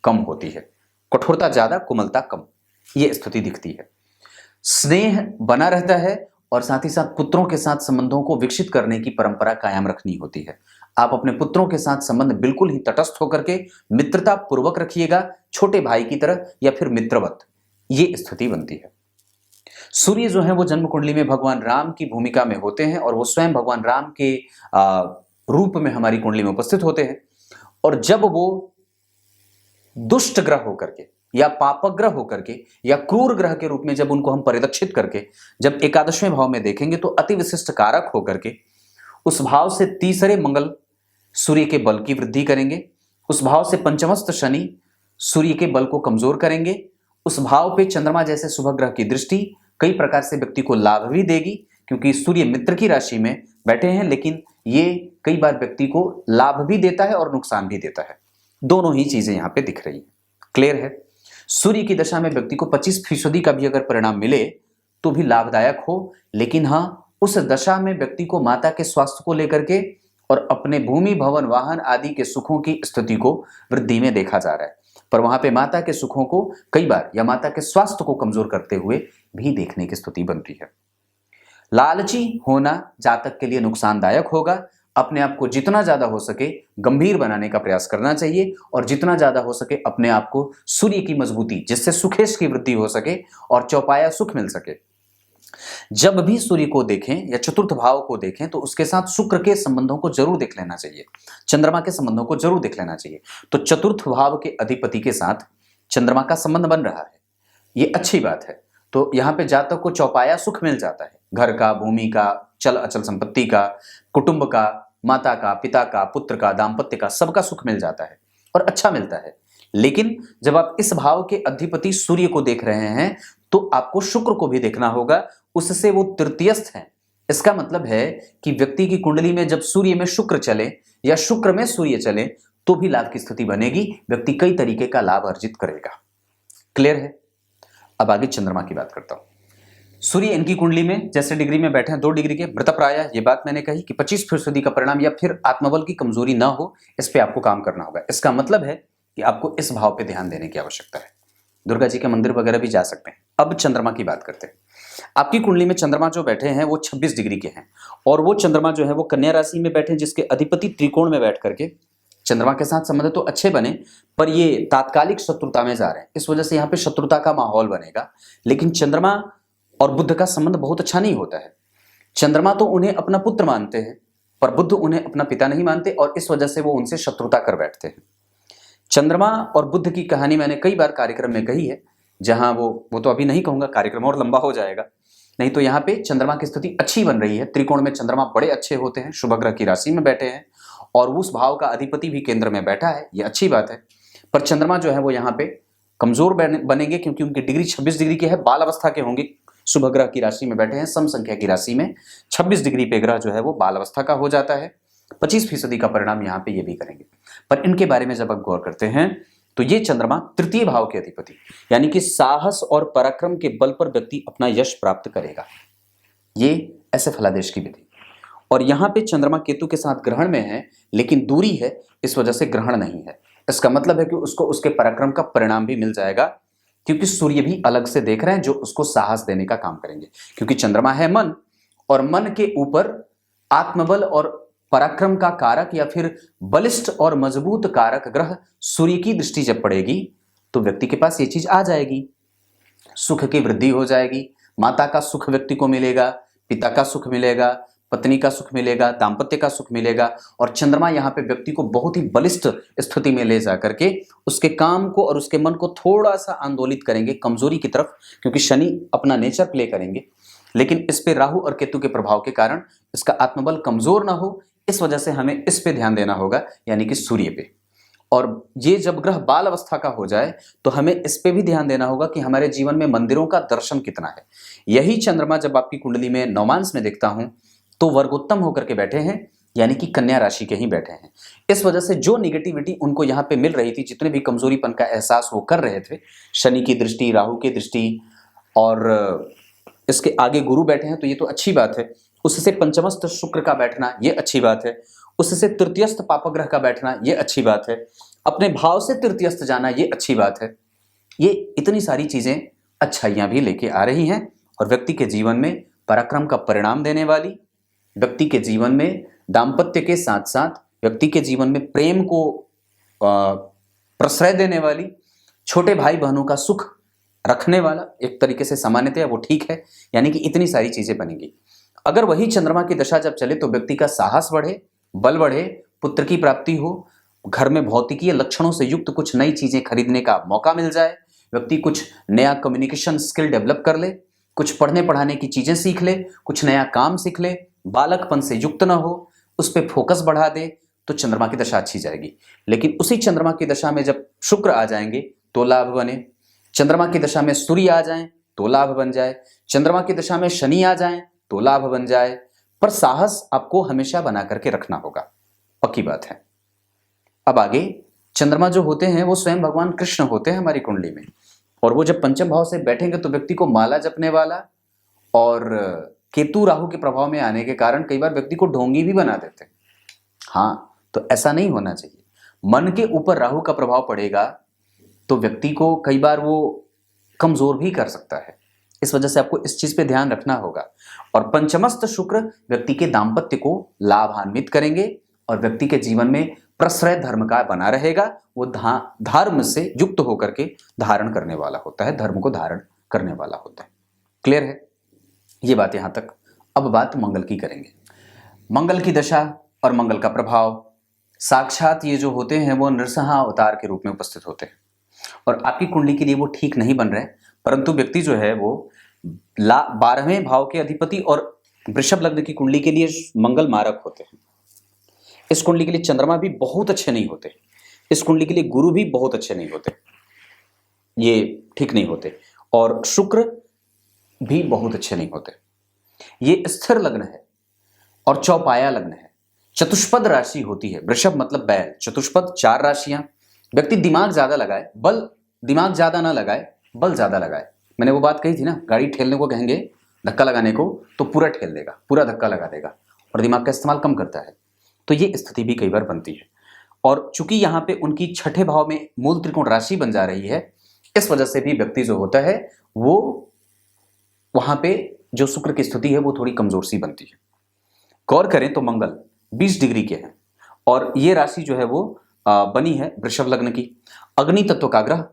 कम होती है। कठोरता ज्यादा, कोमलता कम, ये स्थिति दिखती है। स्नेह बना रहता है और साथ ही साथ पुत्रों के साथ संबंधों को विकसित करने की परंपरा कायम रखनी होती है। आप अपने पुत्रों के साथ संबंध बिल्कुल ही तटस्थ होकर के मित्रता पूर्वक रखिएगा, छोटे भाई की तरह या फिर मित्रवत, ये स्थिति बनती है। सूर्य जो है वो जन्म कुंडली में भगवान राम की भूमिका में होते हैं और वो स्वयं भगवान राम के रूप में हमारी कुंडली में उपस्थित होते हैं। और जब वो दुष्ट ग्रह होकर के या पापग्रह होकर के या क्रूर ग्रह के रूप में जब उनको हम परिलक्षित करके जब एकादशवें भाव में देखेंगे तो अति विशिष्ट कारक होकर के उस भाव से तीसरे मंगल सूर्य के बल की वृद्धि करेंगे। उस भाव से पंचमस्थ शनि सूर्य के बल को कमजोर करेंगे। उस भाव पे चंद्रमा जैसे शुभ ग्रह की दृष्टि कई प्रकार से व्यक्ति को लाभ भी देगी, क्योंकि सूर्य मित्र की राशि में बैठे हैं, लेकिन ये कई बार व्यक्ति को लाभ भी देता है और नुकसान भी देता है। दोनों ही चीजें यहाँ पे दिख रही है। क्लियर है? सूर्य की दशा में व्यक्ति को 25% का भी अगर परिणाम मिले तो भी लाभदायक हो, लेकिन हाँ, उस दशा में व्यक्ति को माता के स्वास्थ्य को लेकर के और अपने भूमि, भवन, वाहन आदि के सुखों की स्थिति को वृद्धि में देखा जा रहा है। पर वहां पे माता के सुखों को कई बार या माता के स्वास्थ्य को कमजोर करते हुए भी देखने की स्थिति बनती है। लालची होना जातक के लिए नुकसानदायक होगा। अपने आप को जितना ज्यादा हो सके गंभीर बनाने का प्रयास करना चाहिए और जितना ज्यादा हो सके अपने आप को सूर्य की मजबूती, जिससे सुखेश की वृद्धि हो सके और चौपाया सुख मिल सके। जब भी सूर्य को देखें या चतुर्थ भाव को देखें तो उसके साथ शुक्र के संबंधों को जरूर देख लेना चाहिए, चंद्रमा के संबंधों को जरूर देख लेना चाहिए। तो चतुर्थ भाव के अधिपति के साथ चंद्रमा का संबंध बन रहा है, ये अच्छी बात है। तो यहाँ पे जातक को चौपाया सुख मिल जाता है, घर का, भूमि का, चल अचल संपत्ति का, कुटुंब का, माता का, पिता का, पुत्र का, दाम्पत्य का, सबका सुख मिल जाता है और अच्छा मिलता है। लेकिन जब आप इस भाव के अधिपति सूर्य को देख रहे हैं तो आपको शुक्र को भी देखना होगा, उससे वो तृतीयस्थ है। इसका मतलब है कि व्यक्ति की कुंडली में जब सूर्य में शुक्र चले या शुक्र में सूर्य चले तो भी लाभ की स्थिति बनेगी, व्यक्ति कई तरीके का लाभ अर्जित करेगा। क्लियर है? अब आगे चंद्रमा की बात करता हूं। सूर्य इनकी कुंडली में जैसे डिग्री में बैठे हैं 2 डिग्री के, मृतप्राय, ये बात मैंने कही कि 25% का परिणाम या फिर आत्मबल की कमजोरी ना हो, इस पे आपको काम करना होगा। इसका मतलब है कि आपको इस भाव पे ध्यान देने की आवश्यकता है। दुर्गा जी के मंदिर वगैरह भी जा सकते हैं। अब चंद्रमा की बात करते हैं। आपकी कुंडली में चंद्रमा जो बैठे हैं वो 26 डिग्री के हैं और वो चंद्रमा जो है वो कन्या राशि में बैठे हैं, जिसके अधिपति त्रिकोण में बैठ करके चंद्रमा के साथ संबंध तो अच्छे बने पर ये तात्कालिक शत्रुता में जा रहे हैं, इस वजह से यहाँ पे शत्रुता का माहौल बनेगा। लेकिन चंद्रमा और बुध का संबंध बहुत अच्छा नहीं होता है। चंद्रमा तो उन्हें अपना पुत्र मानते हैं पर बुध उन्हें अपना पिता नहीं मानते और इस वजह से वो उनसे शत्रुता कर बैठते हैं। चंद्रमा और बुध की कहानी मैंने कई बार कार्यक्रम में कही है, जहां वो तो अभी नहीं कहूंगा, कार्यक्रम और लंबा हो जाएगा। नहीं तो यहाँ पे चंद्रमा की स्थिति अच्छी बन रही है, त्रिकोण में चंद्रमा बड़े अच्छे होते हैं, शुभ ग्रह की राशि में बैठे हैं और उस भाव का अधिपति भी केंद्र में बैठा है, ये अच्छी बात है। पर चंद्रमा जो है वो यहाँ पे कमजोर बनेंगे क्योंकि उनकी डिग्री 26 डिग्री की है, बाल अवस्था के होंगे, शुभ ग्रह की राशि में बैठे हैं, सम संख्या की राशि में 26 डिग्री पे ग्रह जो है वो बाल अवस्था का हो जाता है। 25% का परिणाम यहाँ पे ये भी करेंगे। पर इनके बारे में जब आप गौर करते हैं तो ये चंद्रमा तृतीय भाव के अधिपति, यानी कि साहस और पराक्रम के बल पर व्यक्ति अपना यश प्राप्त करेगा, ये ऐसे फलादेश की विधि। और यहाँ पे चंद्रमा केतु के साथ ग्रहण में है लेकिन दूरी है, इस वजह से ग्रहण नहीं है। इसका मतलब है कि उसको उसके पराक्रम का परिणाम भी मिल जाएगा क्योंकि सूर्य भी अलग से देख रहे हैं जो उसको साहस देने का काम करेंगे। क्योंकि चंद्रमा है मन और मन के ऊपर आत्मबल और पराक्रम का कारक या फिर बलिष्ठ और मजबूत कारक ग्रह सूर्य की दृष्टि जब पड़ेगी तो व्यक्ति के पास ये चीज आ जाएगी, सुख की वृद्धि हो जाएगी, माता का सुख व्यक्ति को मिलेगा, पिता का सुख मिलेगा, पत्नी का सुख मिलेगा, दाम्पत्य का सुख मिलेगा। और चंद्रमा यहाँ पे व्यक्ति को बहुत ही बलिष्ठ स्थिति में ले जा करके उसके काम को और उसके मन को थोड़ा सा आंदोलित करेंगे कमजोरी की तरफ, क्योंकि शनि अपना नेचर प्ले करेंगे। लेकिन इस पे राहु और केतु के प्रभाव के कारण इसका आत्मबल कमजोर ना हो, इस वजह से हमें इस पे ध्यान देना होगा, यानी कि सूर्य पे। और ये जब ग्रह बाल अवस्था का हो जाए तो हमें इस पे भी ध्यान देना होगा कि हमारे जीवन में मंदिरों का दर्शन कितना है। यही चंद्रमा जब आपकी कुंडली में नवमांश में देखता हूं तो वर्गोत्तम होकर के बैठे हैं, यानी कि कन्या राशि के ही बैठे हैं। इस वजह से जो निगेटिविटी उनको यहाँ पे मिल रही थी, जितने भी कमजोरीपन का एहसास वो कर रहे थे, शनि की दृष्टि, राहु की दृष्टि और इसके आगे गुरु बैठे हैं तो ये तो अच्छी बात है, उससे पंचमस्थ शुक्र का बैठना ये अच्छी बात है, उससे तृतीयस्थ पापग्रह का बैठना ये अच्छी बात है, अपने भाव से तृतीयस्थ जाना ये अच्छी बात है। ये इतनी सारी चीजें अच्छाइयां भी लेके आ रही हैं और व्यक्ति के जीवन में पराक्रम का परिणाम देने वाली, व्यक्ति के जीवन में दाम्पत्य के साथ साथ व्यक्ति के जीवन में प्रेम को प्रश्रय देने वाली, छोटे भाई बहनों का सुख रखने वाला, एक तरीके से सामान्यतया वो ठीक है, यानी कि इतनी सारी चीजें बनेंगी। अगर वही चंद्रमा की दशा जब चले तो व्यक्ति का साहस बढ़े, बल बढ़े, पुत्र की प्राप्ति हो, घर में भौतिकीय लक्षणों से युक्त कुछ नई चीजें खरीदने का मौका मिल जाए, व्यक्ति कुछ नया कम्युनिकेशन स्किल डेवलप कर ले, कुछ पढ़ने पढ़ाने की चीजें सीख ले, कुछ नया काम सीख ले, बालकपन से युक्त ना हो, उस पर फोकस बढ़ा दे, तो चंद्रमा की दशा अच्छी जाएगी। लेकिन उसी चंद्रमा की दशा में जब शुक्र आ जाएंगे तो लाभ बने, चंद्रमा की दशा में सूर्य आ जाएं तो लाभ बन जाए, चंद्रमा की दशा में शनि आ जाएं तो लाभ बन जाए। पर साहस आपको हमेशा बना करके रखना होगा, पक्की बात है। अब आगे चंद्रमा जो होते हैं वो स्वयं भगवान कृष्ण होते हैं हमारी कुंडली में, और वो जब पंचम भाव से बैठेंगे तो व्यक्ति को माला जपने वाला, और केतु राहु के प्रभाव में आने के कारण कई बार व्यक्ति को ढोंगी भी बना देते हैं। हाँ, तो ऐसा नहीं होना चाहिए। मन के ऊपर राहु का प्रभाव पड़ेगा तो व्यक्ति को कई बार वो कमजोर भी कर सकता है, इस वजह से आपको इस चीज पे ध्यान रखना होगा। और पंचमस्त शुक्र व्यक्ति के दाम्पत्य को लाभान्वित करेंगे और व्यक्ति के जीवन में प्रश्रय धर्म का बना रहेगा। वो धर्म से युक्त होकर के धारण करने वाला होता है, धर्म को धारण करने वाला होता है। क्लियर है ये बात यहां तक। अब बात मंगल की करेंगे। मंगल की दशा और मंगल का प्रभाव साक्षात ये जो होते हैं वो नृसिंह अवतार के रूप में उपस्थित होते हैं और आपकी कुंडली के लिए वो ठीक नहीं बन रहे, परंतु व्यक्ति जो है वो 12वें भाव के अधिपति और वृषभ लग्न की कुंडली के लिए मंगल मारक होते हैं। इस कुंडली के लिए चंद्रमा भी बहुत अच्छे नहीं होते, इस कुंडली के लिए गुरु भी बहुत अच्छे नहीं होते, ये ठीक नहीं होते, और शुक्र भी बहुत अच्छे नहीं होते। ये स्थिर लग्न है और चौपाया लग्न है, चतुष्पद राशि होती है। वृषभ मतलब बैल, चतुष्पद 4 राशियां। व्यक्ति दिमाग ज्यादा लगाए, बल दिमाग ज्यादा ना लगाए, बल ज्यादा लगाए। मैंने वो बात कही थी ना, गाड़ी ठेलने को कहेंगे धक्का लगाने को तो पूरा ठेल देगा, पूरा धक्का लगा देगा और दिमाग का इस्तेमाल कम करता है। तो ये स्थिति भी कई बार बनती है। और चूंकि यहाँ पे उनकी छठे भाव में मूल त्रिकोण राशि बन जा रही है, इस वजह से भी व्यक्ति जो होता है वो वहां पे जो शुक्र की स्थिति है वो थोड़ी कमजोर सी बनती है। गौर करें तो मंगल 20 डिग्री के हैं और ये राशि जो है वो बनी है वृषभ लग्न की। अग्नि तत्व का ग्रह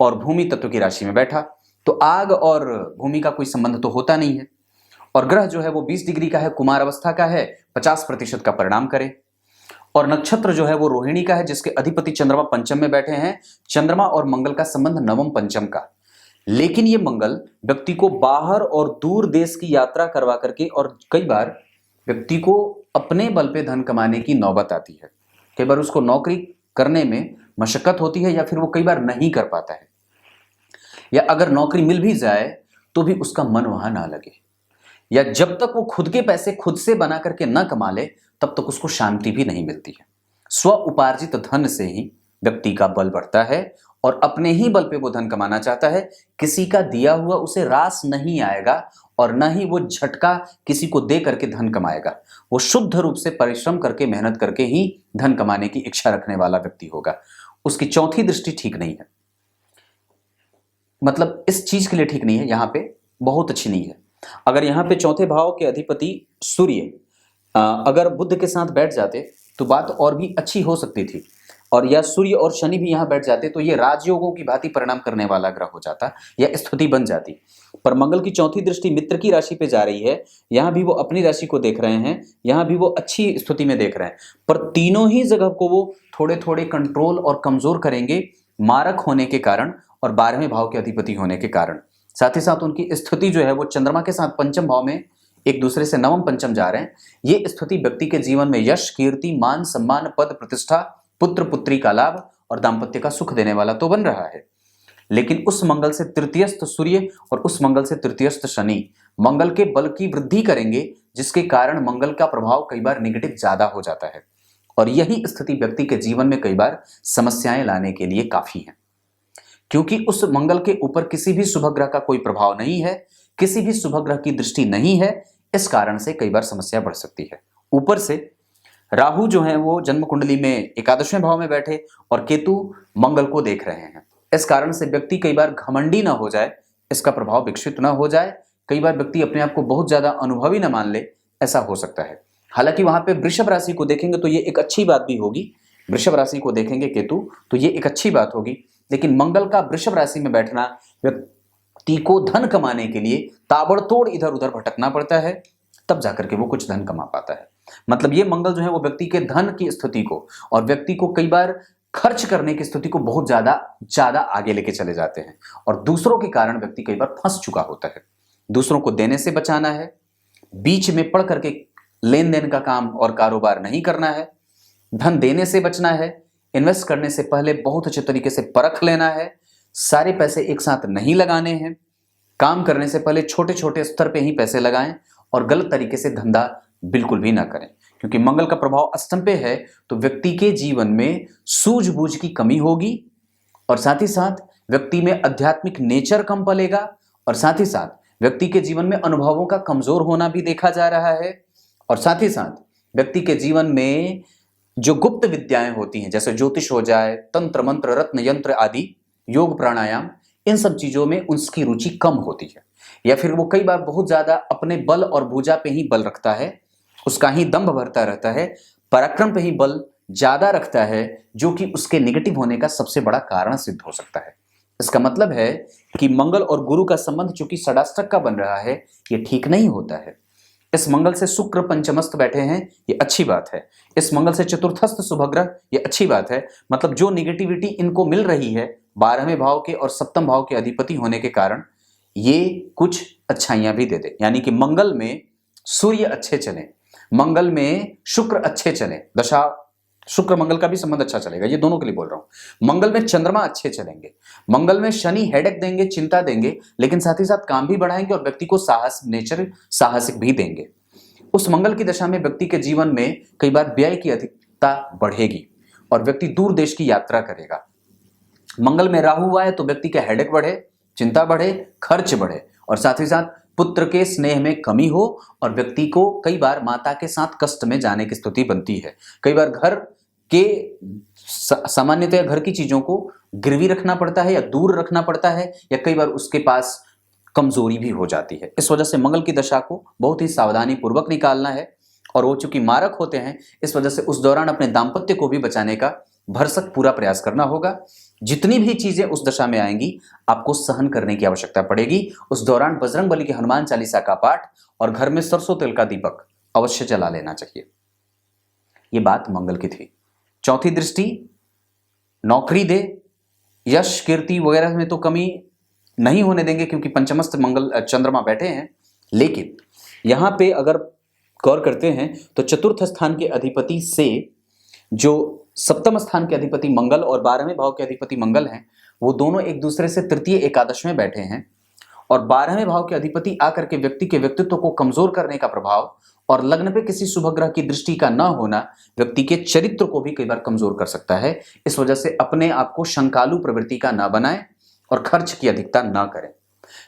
और भूमि तत्व की राशि में बैठा, तो आग और भूमि का कोई संबंध तो होता नहीं है। और ग्रह जो है वो 20 डिग्री का है, कुमार अवस्था का है, 50% का परिणाम करे। और नक्षत्र जो है वो रोहिणी का है, जिसके अधिपति चंद्रमा पंचम में बैठे हैं। चंद्रमा और मंगल का संबंध नवम पंचम का, लेकिन ये मंगल व्यक्ति को बाहर और दूर देश की यात्रा करवा करके, और कई बार व्यक्ति को अपने बल पे धन कमाने की नौबत आती है। कई बार उसको नौकरी करने में मशक्कत होती है या फिर वो कई बार नहीं कर पाता है, या अगर नौकरी मिल भी जाए तो भी उसका मन वहां ना लगे, या जब तक वो खुद के पैसे खुद से बना करके ना कमा ले तब तक उसको शांति भी नहीं मिलती है। स्व उपार्जित धन से ही व्यक्ति का बल बढ़ता है और अपने ही बल पे वो धन कमाना चाहता है। किसी का दिया हुआ उसे रास नहीं आएगा और ना ही वो झटका किसी को दे करके धन कमाएगा। वो शुद्ध रूप से परिश्रम करके मेहनत करके ही धन कमाने की इच्छा रखने वाला व्यक्ति होगा। उसकी चौथी दृष्टि ठीक नहीं है, मतलब इस चीज के लिए ठीक नहीं है, यहाँ पे बहुत अच्छी नहीं है। अगर यहाँ पे चौथे भाव के अधिपति सूर्य अगर बुध के साथ बैठ जाते तो बात और भी अच्छी हो सकती थी, और या सूर्य और शनि भी यहाँ बैठ जाते तो ये राजयोगों की भांति परिणाम करने वाला ग्रह हो जाता या स्थिति बन जाती। पर मंगल की चौथी दृष्टि मित्र की राशि पे जा रही है, यहाँ भी वो अपनी राशि को देख रहे हैं, यहाँ भी वो अच्छी स्थिति में देख रहे हैं, पर तीनों ही जगह को वो थोड़े थोड़े कंट्रोल और कमजोर करेंगे मारक होने के कारण और 12वें भाव के अधिपति होने के कारण। साथ ही साथ उनकी स्थिति जो है वो चंद्रमा के साथ पंचम भाव में एक दूसरे से नवम पंचम जा रहे हैं। ये स्थिति व्यक्ति के जीवन में यश, कीर्ति, मान, सम्मान, पद, प्रतिष्ठा, पुत्र पुत्री का लाभ और दाम्पत्य का सुख देने वाला तो बन रहा है, लेकिन उस मंगल से तृतीयस्थ सूर्य और उस मंगल से तृतीयस्थ शनि मंगल के बल की वृद्धि करेंगे, जिसके कारण मंगल का प्रभाव कई बार निगेटिव ज्यादा हो जाता है। और यही स्थिति व्यक्ति के जीवन में कई बार समस्याएं लाने के लिए काफी है, क्योंकि उस मंगल के ऊपर किसी भी शुभ ग्रह का कोई प्रभाव नहीं है, किसी भी शुभ ग्रह की दृष्टि नहीं है। इस कारण से कई बार समस्या बढ़ सकती है। ऊपर से राहु जो है वो जन्म कुंडली में एकादशवें भाव में बैठे और केतु मंगल को देख रहे हैं। इस कारण से व्यक्ति कई बार घमंडी ना हो जाए, इसका प्रभाव विकसित ना हो जाए। कई बार व्यक्ति अपने आप को बहुत ज्यादा अनुभवी ना मान ले, ऐसा हो सकता है। हालांकि वहां पे वृषभ राशि को देखेंगे तो ये एक अच्छी बात भी होगी, वृषभ राशि को देखेंगे केतु तो ये एक अच्छी बात होगी, लेकिन मंगल का वृषभ राशि में बैठना व्यक्ति को धन कमाने के लिए ताबड़तोड़ इधर उधर भटकना पड़ता है, तब जाकर के वो कुछ धन कमा पाता है। मतलब ये मंगल जो है वो व्यक्ति के धन की स्थिति को और व्यक्ति को कई बार खर्च करने की स्थिति को बहुत ज्यादा आगे लेके चले जाते हैं, और दूसरों के कारण व्यक्ति कई बार फंस चुका होता है। दूसरों को देने से बचाना है, बीच में पड़ करके लेन देन का काम और कारोबार नहीं करना है, धन देने से बचना है, इन्वेस्ट करने से पहले बहुत अच्छे तरीके से परख लेना है, सारे पैसे एक साथ नहीं लगाने हैं, काम करने से पहले छोटे छोटे स्तर पे ही पैसे लगाएं और गलत तरीके से धंधा बिल्कुल भी ना करें, क्योंकि मंगल का प्रभाव अष्टम पे है तो व्यक्ति के जीवन में सूझबूझ की कमी होगी, और साथ ही साथ व्यक्ति में आध्यात्मिक नेचर कम पलेगा, और साथ ही साथ व्यक्ति के जीवन में अनुभवों का कमजोर होना भी देखा जा रहा है। और साथ ही साथ व्यक्ति के जीवन में जो गुप्त विद्याएं होती हैं, जैसे ज्योतिष हो जाए, तंत्र मंत्र रत्न यंत्र आदि, योग प्राणायाम, इन सब चीजों में उसकी रुचि कम होती है। या फिर वो कई बार बहुत ज्यादा अपने बल और भुजा पे ही बल रखता है, उसका ही दंभ भरता रहता है, पराक्रम पे ही बल ज्यादा रखता है, जो कि उसके नेगेटिव होने का सबसे बड़ा कारण सिद्ध हो सकता है। इसका मतलब है कि मंगल और गुरु का संबंध चूंकि षडाष्टक का बन रहा है, ये ठीक नहीं होता है। इस मंगल से शुक्र पंचमस्त बैठे हैं, ये अच्छी बात है। इस मंगल से चतुर्थस्थ शुभग्रह, ये अच्छी बात है। मतलब जो निगेटिविटी इनको मिल रही है 12वें भाव के और सप्तम भाव के अधिपति होने के कारण, ये कुछ अच्छाइयां भी दे दे। यानी कि मंगल में सूर्य अच्छे चले, मंगल में शुक्र अच्छे चले, दशा शुक्र मंगल का भी संबंध अच्छा चलेगा, ये दोनों के लिए बोल रहा हूं। मंगल में चंद्रमा अच्छे चलेंगे, मंगल में शनि हेडेक देंगे, चिंता देंगे, लेकिन साथ ही साथ काम भी बढ़ाएंगे और व्यक्ति को साहस, नेचर साहसिक भी देंगे। उस मंगल की दशा में व्यक्ति के जीवन में कई बार व्यय की अधिकता बढ़ेगी और व्यक्ति दूर देश की यात्रा करेगा। मंगल में राहु हुआ है तो व्यक्ति का हेडेक बढ़े, चिंता बढ़े, खर्च बढ़े और साथ ही साथ पुत्र के स्नेह में कमी हो और व्यक्ति को कई बार माता के साथ कष्ट में जाने की स्थिति बनती है। कई बार घर के सामान्यतः घर की चीजों को गिरवी रखना पड़ता है या दूर रखना पड़ता है, या कई बार उसके पास कमजोरी भी हो जाती है। इस वजह से मंगल की दशा को बहुत ही सावधानी पूर्वक निकालना है और वो चूंकि मारक होते हैं, इस वजह से उस दौरान अपने दाम्पत्य को भी बचाने का भरसक पूरा प्रयास करना होगा। जितनी भी चीजें उस दशा में आएंगी आपको सहन करने की आवश्यकता पड़ेगी। उस दौरान बजरंगबली के हनुमान चालीसा का पाठ और घर में सरसों तेल का दीपक अवश्य जला लेना चाहिए। ये बात मंगल की थी। चौथी दृष्टि नौकरी दे, यश कीर्ति वगैरह में तो कमी नहीं होने देंगे क्योंकि पंचमस्त मंगल चंद्रमा बैठे हैं। लेकिन यहां पे अगर गौर करते हैं तो चतुर्थ स्थान के अधिपति से जो सप्तम स्थान के अधिपति मंगल और 12वें भाव के अधिपति मंगल हैं, वो दोनों एक दूसरे से तृतीय एकादश में बैठे हैं और 12वें भाव के अधिपति आकर के व्यक्ति के व्यक्तित्व को कमजोर करने का प्रभाव और लग्न पे किसी शुभ ग्रह की दृष्टि का न होना व्यक्ति के चरित्र को भी कई बार कमजोर कर सकता है। इस वजह से अपने आप को शंकालु प्रवृत्ति का न बनाएं और खर्च की अधिकता न करें।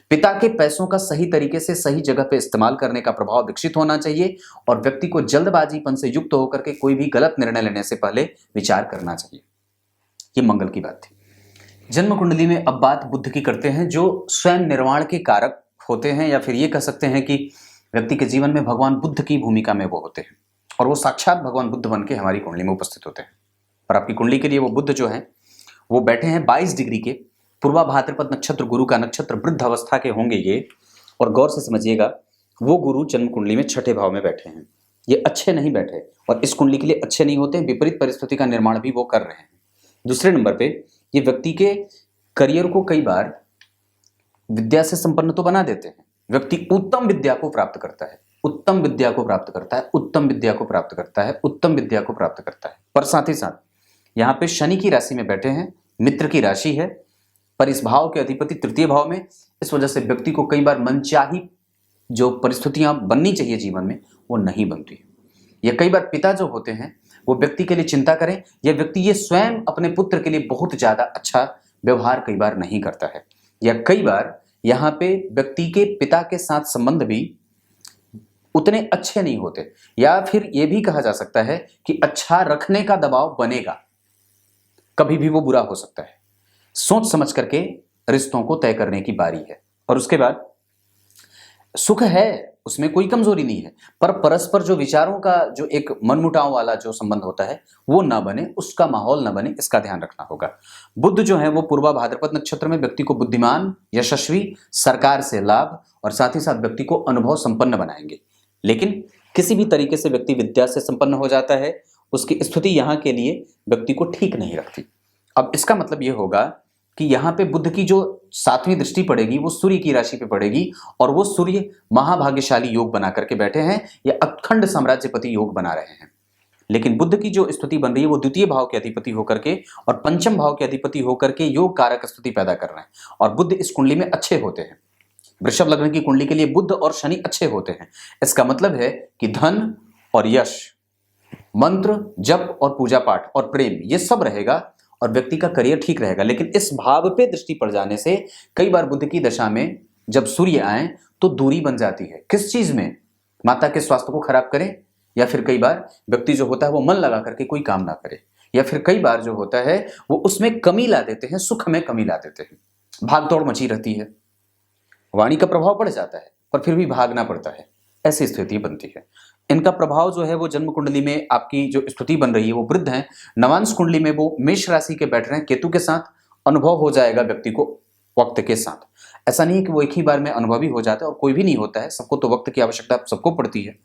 पिता के पैसों का सही तरीके से सही जगह पे इस्तेमाल करने का प्रभाव विकसित होना चाहिए और व्यक्ति को जल्दबाजीपन से युक्त होकर के कोई भी गलत निर्णय लेने से पहले विचार करना चाहिए। ये मंगल की बात थी। जन्म कुंडली में अब बात बुध की करते हैं, जो स्वयं निर्वाण के कारक होते हैं, या फिर ये कह सकते हैं कि व्यक्ति के जीवन में भगवान बुद्ध की भूमिका में वो होते हैं और वो साक्षात भगवान बुद्ध बन के हमारी कुंडली में उपस्थित होते हैं। और आपकी कुंडली के लिए वो बुद्ध जो है वो बैठे हैं 22 डिग्री के पूर्वा भाद्रपद नक्षत्र, गुरु का नक्षत्र, वृद्ध अवस्था के होंगे ये। और गौर से समझिएगा, वो गुरु जन्म कुंडली में छठे भाव में बैठे हैं। ये अच्छे नहीं बैठे और इस कुंडली के लिए अच्छे नहीं होते, विपरीत परिस्थिति का निर्माण भी वो कर रहे हैं। दूसरे नंबर पे ये व्यक्ति के करियर को कई बार विद्या से संपन्न तो बना देते हैं। व्यक्ति उत्तम विद्या को प्राप्त करता है, उत्तम विद्या को प्राप्त करता है, उत्तम विद्या को प्राप्त करता है, उत्तम विद्या को प्राप्त करता है। पर साथ ही साथ यहाँ पे शनि की राशि में बैठे हैं, मित्र की राशि है, पर इस भाव के अधिपति तृतीय भाव में। इस वजह से व्यक्ति को कई बार मनचाही जो परिस्थितियां बननी चाहिए जीवन में वो नहीं बनती। या कई बार पिता जो होते हैं वो व्यक्ति के लिए चिंता करें, या व्यक्ति ये स्वयं अपने पुत्र के लिए बहुत ज्यादा अच्छा व्यवहार कई बार नहीं करता है, या कई बार यहाँ पे व्यक्ति के पिता के साथ संबंध भी उतने अच्छे नहीं होते, या फिर ये भी कहा जा सकता है कि अच्छा रखने का दबाव बनेगा, कभी भी वो बुरा हो सकता है। सोच समझ करके रिश्तों को तय करने की बारी है। और उसके बाद सुख है, उसमें कोई कमजोरी नहीं है, पर परस्पर जो विचारों का जो एक मनमुटाव वाला जो संबंध होता है वो ना बने, उसका माहौल ना बने, इसका ध्यान रखना होगा। बुध जो है वो पूर्वा भाद्रपद नक्षत्र में व्यक्ति को बुद्धिमान, यशस्वी, सरकार से लाभ और साथ ही साथ व्यक्ति को अनुभव संपन्न बनाएंगे। लेकिन किसी भी तरीके से व्यक्ति विद्या से संपन्न हो जाता है, उसकी स्थिति यहाँ के लिए व्यक्ति को ठीक नहीं रखती। अब इसका मतलब ये होगा कि यहाँ पे बुध की जो 7वीं दृष्टि पड़ेगी वो सूर्य की राशि पे पड़ेगी और वो सूर्य महाभाग्यशाली योग बना करके बैठे हैं या अखंड साम्राज्यपति योग बना रहे हैं। लेकिन बुध की जो स्थिति बन रही है वो द्वितीय भाव के अधिपति होकर के और पंचम भाव के अधिपति होकर के योग कारक स्थिति पैदा कर रहे हैं और बुध इस कुंडली में अच्छे होते हैं। वृषभ लग्न की कुंडली के लिए बुध और शनि अच्छे होते हैं। इसका मतलब है कि धन और यश, मंत्र जप और पूजा पाठ और प्रेम ये सब रहेगा और व्यक्ति का करियर ठीक रहेगा। लेकिन इस भाव पे दृष्टि पड़ जाने से कई बार बुध की दशा में जब सूर्य आए तो दूरी बन जाती है। किस चीज में? माता के स्वास्थ्य को खराब करें, या फिर कई बार व्यक्ति जो होता है वो मन लगा करके कोई काम ना करे, या फिर कई बार जो होता है वो उसमें कमी ला देते हैं, सुख में कमी ला देते हैं। भाग दौड़ मची रहती है। वाणी का प्रभाव बढ़ जाता है पर फिर भी भागना पड़ता है, ऐसी स्थिति बनती है। इनका प्रभाव जो है वो जन्म कुंडली में आपकी जो स्थिति बन रही है वो वृद्ध है, नवांश कुंडली में वो मेष राशि के बैठ रहे हैं केतु के साथ। अनुभव हो जाएगा व्यक्ति को वक्त के साथ। ऐसा नहीं है कि वो एक ही बार में अनुभवी हो जाता है, और कोई भी नहीं होता है, सबको तो वक्त की आवश्यकता सबको पड़ती है।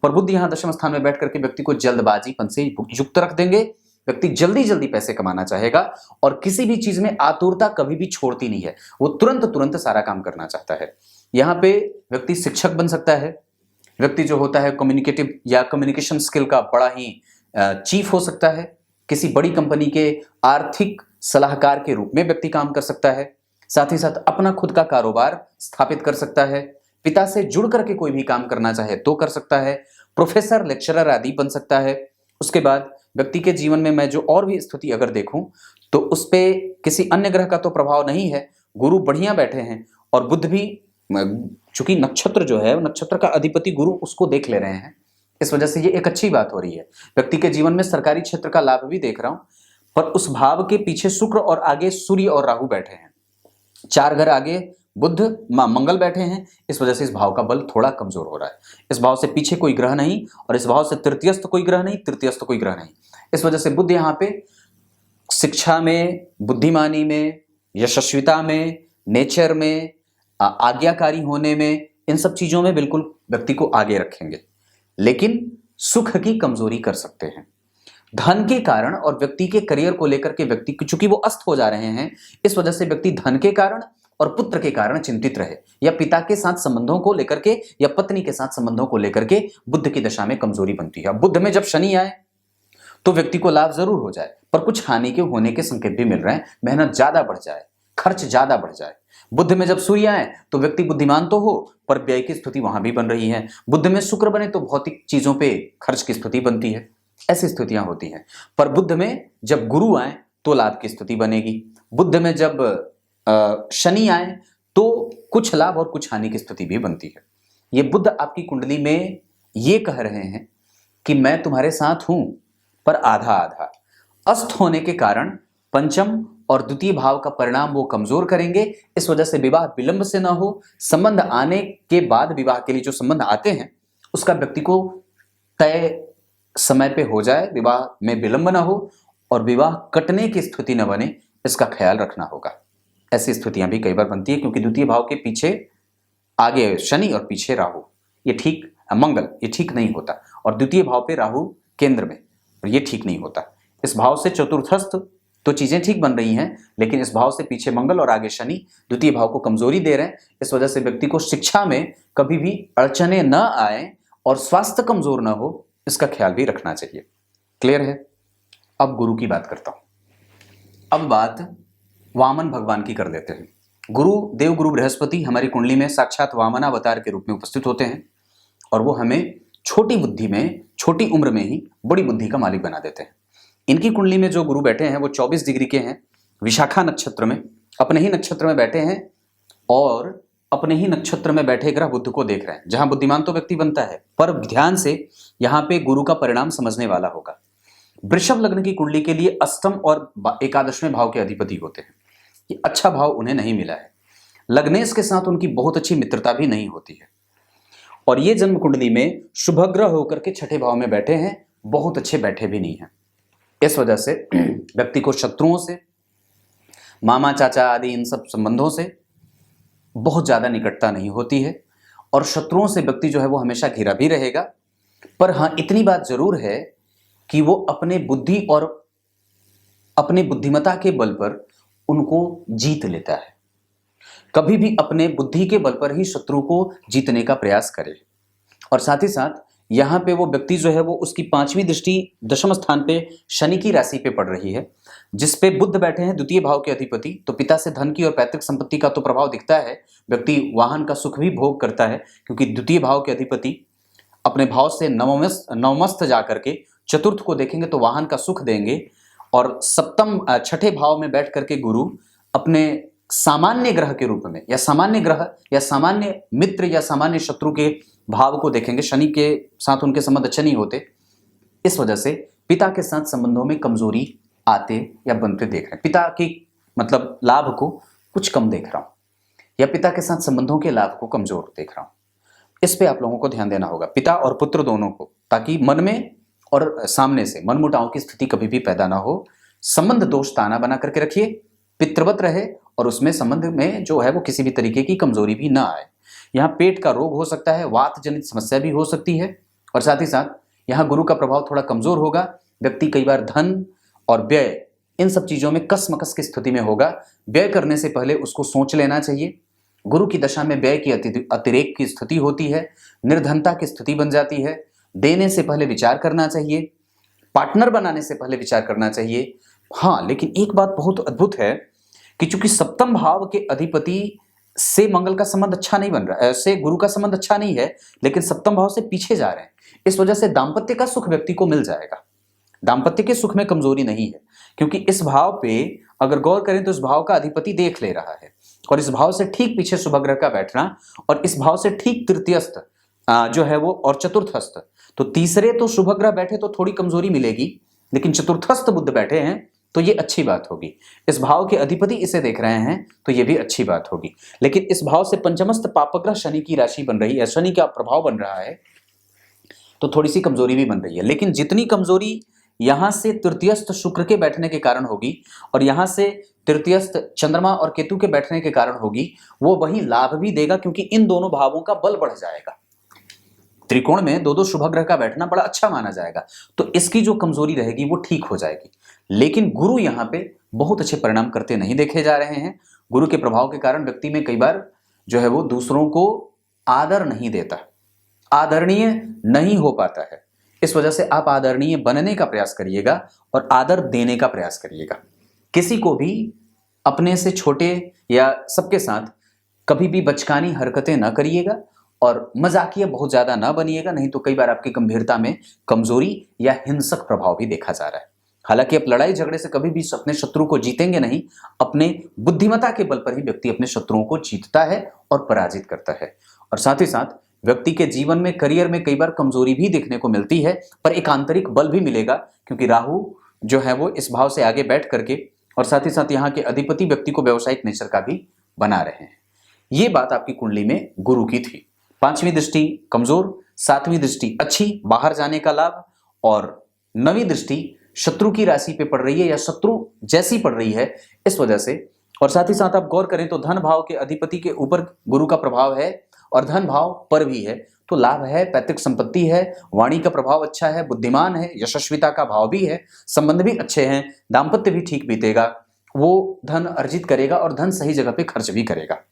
पर बुद्ध यहाँ दशम स्थान में बैठ करके व्यक्ति को जल्दबाजीपन से युक्त रख देंगे। व्यक्ति जल्दी जल्दी पैसे कमाना चाहेगा और किसी भी चीज में आतुरता कभी भी छोड़ती नहीं है, वो तुरंत तुरंत सारा काम करना चाहता है। यहाँ पे व्यक्ति शिक्षक बन सकता है, व्यक्ति जो होता है कम्युनिकेटिव या कम्युनिकेशन स्किल का बड़ा ही चीफ हो सकता है, किसी बड़ी कंपनी के आर्थिक सलाहकार के रूप में व्यक्ति काम कर सकता है, साथ ही साथ अपना खुद का कारोबार स्थापित कर सकता है, पिता से जुड़ करके कोई भी काम करना चाहे तो कर सकता है, प्रोफेसर लेक्चरर आदि बन सकता है। उसके बाद व्यक्ति के जीवन में मैं जो और भी स्थिति अगर देखूं तो उस पे किसी अन्य ग्रह का तो प्रभाव नहीं है, गुरु बढ़िया बैठे हैं और बुध भी, चूंकि नक्षत्र जो है नक्षत्र का अधिपति गुरु उसको देख ले रहे हैं, इस वजह से ये एक अच्छी बात हो रही है। व्यक्ति के जीवन में सरकारी क्षेत्र का लाभ भी देख रहा हूं, पर उस भाव के पीछे शुक्र और आगे सूर्य और राहु बैठे हैं, 4 घर आगे बुध मंगल बैठे हैं, इस वजह से इस भाव का बल थोड़ा कमजोर हो रहा है। इस भाव से पीछे कोई ग्रह नहीं और इस भाव से तृतीयस्थ कोई ग्रह नहीं, तृतीयस्थ कोई ग्रह नहीं। इस वजह से बुध यहाँ पे शिक्षा में, बुद्धिमानी में, यशस्विता में, नेचर में, आज्ञाकारी होने में, इन सब चीजों में बिल्कुल व्यक्ति को आगे रखेंगे, लेकिन सुख की कमजोरी कर सकते हैं। धन के कारण और व्यक्ति के करियर को लेकर के व्यक्ति, चूंकि वो अस्त हो जा रहे हैं, इस वजह से व्यक्ति धन के कारण और पुत्र के कारण चिंतित रहे, या पिता के साथ संबंधों को लेकर के या पत्नी के साथ संबंधों को लेकर के बुध की दशा में कमजोरी बनती है। बुध में जब शनि आए तो व्यक्ति को लाभ जरूर हो जाए, पर कुछ हानि के होने के संकेत भी मिल रहे हैं, मेहनत ज्यादा बढ़ जाए, खर्च ज्यादा बढ़ जाए। बुध में जब सूर्य आए तो व्यक्ति बुद्धिमान तो हो पर व्यय की स्थिति वहां भी बन रही है। बुध में शुक्र बने तो भौतिक चीजों पे खर्च की स्थिति बनती है, ऐसी स्थितियां होती हैं। पर बुध में जब गुरु आए तो लाभ की स्थिति बनेगी। बुध में जब शनि आए तो कुछ लाभ और कुछ हानि की स्थिति भी बनती है। ये बुध आपकी कुंडली में ये कह रहे हैं कि मैं तुम्हारे साथ हूं पर आधा आधा। अस्त होने के कारण पंचम और द्वितीय भाव का परिणाम वो कमजोर करेंगे, इस वजह से विवाह विलंब से ना हो। संबंध आने के बाद विवाह के लिए जो संबंध आते हैं उसका व्यक्ति को तय समय पे हो जाए, विवाह में विलंब ना हो और विवाह कटने की स्थिति न बने, इसका ख्याल रखना होगा। ऐसी स्थितियां भी कई बार बनती है क्योंकि द्वितीय भाव के पीछे आगे शनि और पीछे राहु, ये ठीक मंगल, ये ठीक नहीं होता, और द्वितीय भाव पे राहु केंद्र में, ये ठीक नहीं होता। इस भाव से चतुर्थस्थ तो चीजें ठीक बन रही हैं, लेकिन इस भाव से पीछे मंगल और आगे शनि द्वितीय भाव को कमजोरी दे रहे हैं। इस वजह से व्यक्ति को शिक्षा में कभी भी अड़चने न आए और स्वास्थ्य कमजोर न हो, इसका ख्याल भी रखना चाहिए। क्लियर है? अब गुरु की बात करता हूं। अब बात वामन भगवान की कर देते हैं। गुरु, देव गुरु बृहस्पति हमारी कुंडली में साक्षात वामन अवतार के रूप में उपस्थित होते हैं और वो हमें छोटी बुद्धि में, छोटी उम्र में ही बड़ी बुद्धि का मालिक बना देते हैं। इनकी कुंडली में जो गुरु बैठे हैं वो 24 डिग्री के हैं, विशाखा नक्षत्र में, अपने ही नक्षत्र में बैठे हैं और अपने ही नक्षत्र में बैठे ग्रह बुध को देख रहे हैं। जहां बुद्धिमान तो व्यक्ति बनता है, पर ध्यान से यहाँ पे गुरु का परिणाम समझने वाला होगा। वृषभ लग्न की कुंडली के लिए अष्टम और एकादशवें भाव के अधिपति होते हैं, ये अच्छा भाव उन्हें नहीं मिला है। लग्नेश के साथ उनकी बहुत अच्छी मित्रता भी नहीं होती है, और ये जन्म कुंडली में शुभ ग्रह होकर के छठे भाव में बैठे हैं, बहुत अच्छे बैठे भी नहीं हैं। इस वजह से व्यक्ति को शत्रुओं से, मामा चाचा आदि इन सब संबंधों से बहुत ज्यादा निकटता नहीं होती है, और शत्रुओं से व्यक्ति जो है वो हमेशा घिरा भी रहेगा। पर हाँ, इतनी बात जरूर है कि वो अपने बुद्धि और अपने बुद्धिमता के बल पर उनको जीत लेता है। कभी भी अपने बुद्धि के बल पर ही शत्रु को जीतने का प्रयास करे। और साथ ही साथ यहाँ पे वो व्यक्ति जो है वो उसकी 5वीं दृष्टि दशम स्थान पे शनि की राशि पे पड़ रही है, जिसपे बुध बैठे हैं द्वितीय भाव के अधिपति। तो पिता से धन की और पैतृक संपत्ति का तो प्रभाव दिखता है, व्यक्ति वाहन का सुख भी भोग करता है, क्योंकि द्वितीय भाव के अधिपति अपने भाव से नवमस्थ जाकर के चतुर्थ को देखेंगे तो वाहन का सुख देंगे। और सप्तम छठे भाव में बैठ करके गुरु अपने सामान्य ग्रह के रूप में, या सामान्य ग्रह या सामान्य मित्र या सामान्य शत्रु के भाव को देखेंगे। शनि के साथ उनके संबंध अच्छे नहीं होते, इस वजह से पिता के साथ संबंधों में कमजोरी आते या बनते देख रहे हैं। पिता की मतलब लाभ को कुछ कम देख रहा हूं। या पिता के साथ संबंधों के लाभ को कमजोर देख रहा हूं। इस पे आप लोगों को ध्यान देना होगा, पिता और पुत्र दोनों को, ताकि मन में और सामने से मनमुटाव की स्थिति कभी भी पैदा ना हो। संबंध दोष ताना बना करके रखिए, पितृवत रहे और उसमें संबंध में जो है वो किसी भी तरीके की कमजोरी भी ना आए। यहाँ पेट का रोग हो सकता है, वात जनित समस्या भी हो सकती है, और साथ ही साथ यहाँ गुरु का प्रभाव थोड़ा कमजोर होगा। व्यक्ति कई बार धन और व्यय इन सब चीजों में कसमकस की स्थिति में होगा। व्यय करने से पहले उसको सोच लेना चाहिए। गुरु की दशा में व्यय की अतिरेक की स्थिति होती है, निर्धनता की स्थिति बन जाती है। देने से पहले विचार करना चाहिए, पार्टनर बनाने से पहले विचार करना चाहिए। हाँ, लेकिन एक बात बहुत अद्भुत है कि चूंकि सप्तम भाव के अधिपति से मंगल का संबंध अच्छा नहीं बन रहा है, से गुरु का संबंध अच्छा नहीं है, लेकिन सप्तम भाव से पीछे जा रहे हैं। इस वजह से दाम्पत्य का सुख व्यक्ति को मिल जाएगा। दाम्पत्य के सुख में कमजोरी नहीं है, क्योंकि इस भाव पे अगर गौर करें तो इस भाव का अधिपति देख ले रहा है, और इस भाव से ठीक पीछे शुभ ग्रह का बैठना, और इस भाव से ठीक तृतीयस्थ जो है वो और चतुर्थस्थ, तो तीसरे तो शुभ ग्रह बैठे तो थोड़ी कमजोरी मिलेगी, लेकिन चतुर्थस्थ बुध बैठे हैं तो ये अच्छी बात होगी। इस भाव के अधिपति इसे देख रहे हैं तो ये भी अच्छी बात होगी। लेकिन इस भाव से पंचमस्थ पापग्रह शनि की राशि बन रही है, शनि का प्रभाव बन रहा है, तो थोड़ी सी कमजोरी भी बन रही है। लेकिन जितनी कमजोरी यहां से तृतीयस्थ शुक्र के बैठने के कारण होगी और यहां से तृतीयस्थ चंद्रमा और केतु के बैठने के कारण होगी, वो वही लाभ भी देगा, क्योंकि इन दोनों भावों का बल बढ़ जाएगा। त्रिकोण में दो दो शुभ ग्रह का बैठना बड़ा अच्छा माना जाएगा, तो इसकी जो कमजोरी रहेगी वो ठीक हो जाएगी। लेकिन गुरु यहाँ पे बहुत अच्छे परिणाम करते नहीं देखे जा रहे हैं। गुरु के प्रभाव के कारण व्यक्ति में कई बार जो है वो दूसरों को आदर नहीं देता, आदरणीय नहीं हो पाता है। इस वजह से आप आदरणीय बनने का प्रयास करिएगा और आदर देने का प्रयास करिएगा। किसी को भी अपने से छोटे या सबके साथ कभी भी बचकानी हरकतें ना करिएगा और मजाकिया बहुत ज्यादा ना बनिएगा, नहीं तो कई बार आपकी गंभीरता में कमजोरी या हिंसक प्रभाव भी देखा जा रहा है। हालांकि आप लड़ाई झगड़े से कभी भी अपने शत्रु को जीतेंगे नहीं, अपने बुद्धिमत्ता के बल पर ही व्यक्ति अपने शत्रुओं को जीतता है और पराजित करता है। और साथ ही साथ व्यक्ति के जीवन में, करियर में कई बार कमजोरी भी देखने को मिलती है, पर एक आंतरिक बल भी मिलेगा, क्योंकि राहु जो है वो इस भाव से आगे बैठ करके और साथ ही साथ यहाँ के अधिपति व्यक्ति को व्यवसायिक नेचर का भी बना रहे हैं। ये बात आपकी कुंडली में गुरु की थी। पांचवी दृष्टि कमजोर, सातवीं दृष्टि अच्छी, बाहर जाने का लाभ, और नवीं दृष्टि शत्रु की राशि पे पड़ रही है या शत्रु जैसी पड़ रही है, इस वजह से। और साथ ही साथ आप गौर करें तो धन भाव के अधिपति के ऊपर गुरु का प्रभाव है और धन भाव पर भी है, तो लाभ है, पैतृक संपत्ति है, वाणी का प्रभाव अच्छा है, बुद्धिमान है, यशस्विता का भाव भी है, संबंध भी अच्छे हैं, दाम्पत्य भी ठीक बीतेगा, वो धन अर्जित करेगा और धन सही जगह पे खर्च भी करेगा।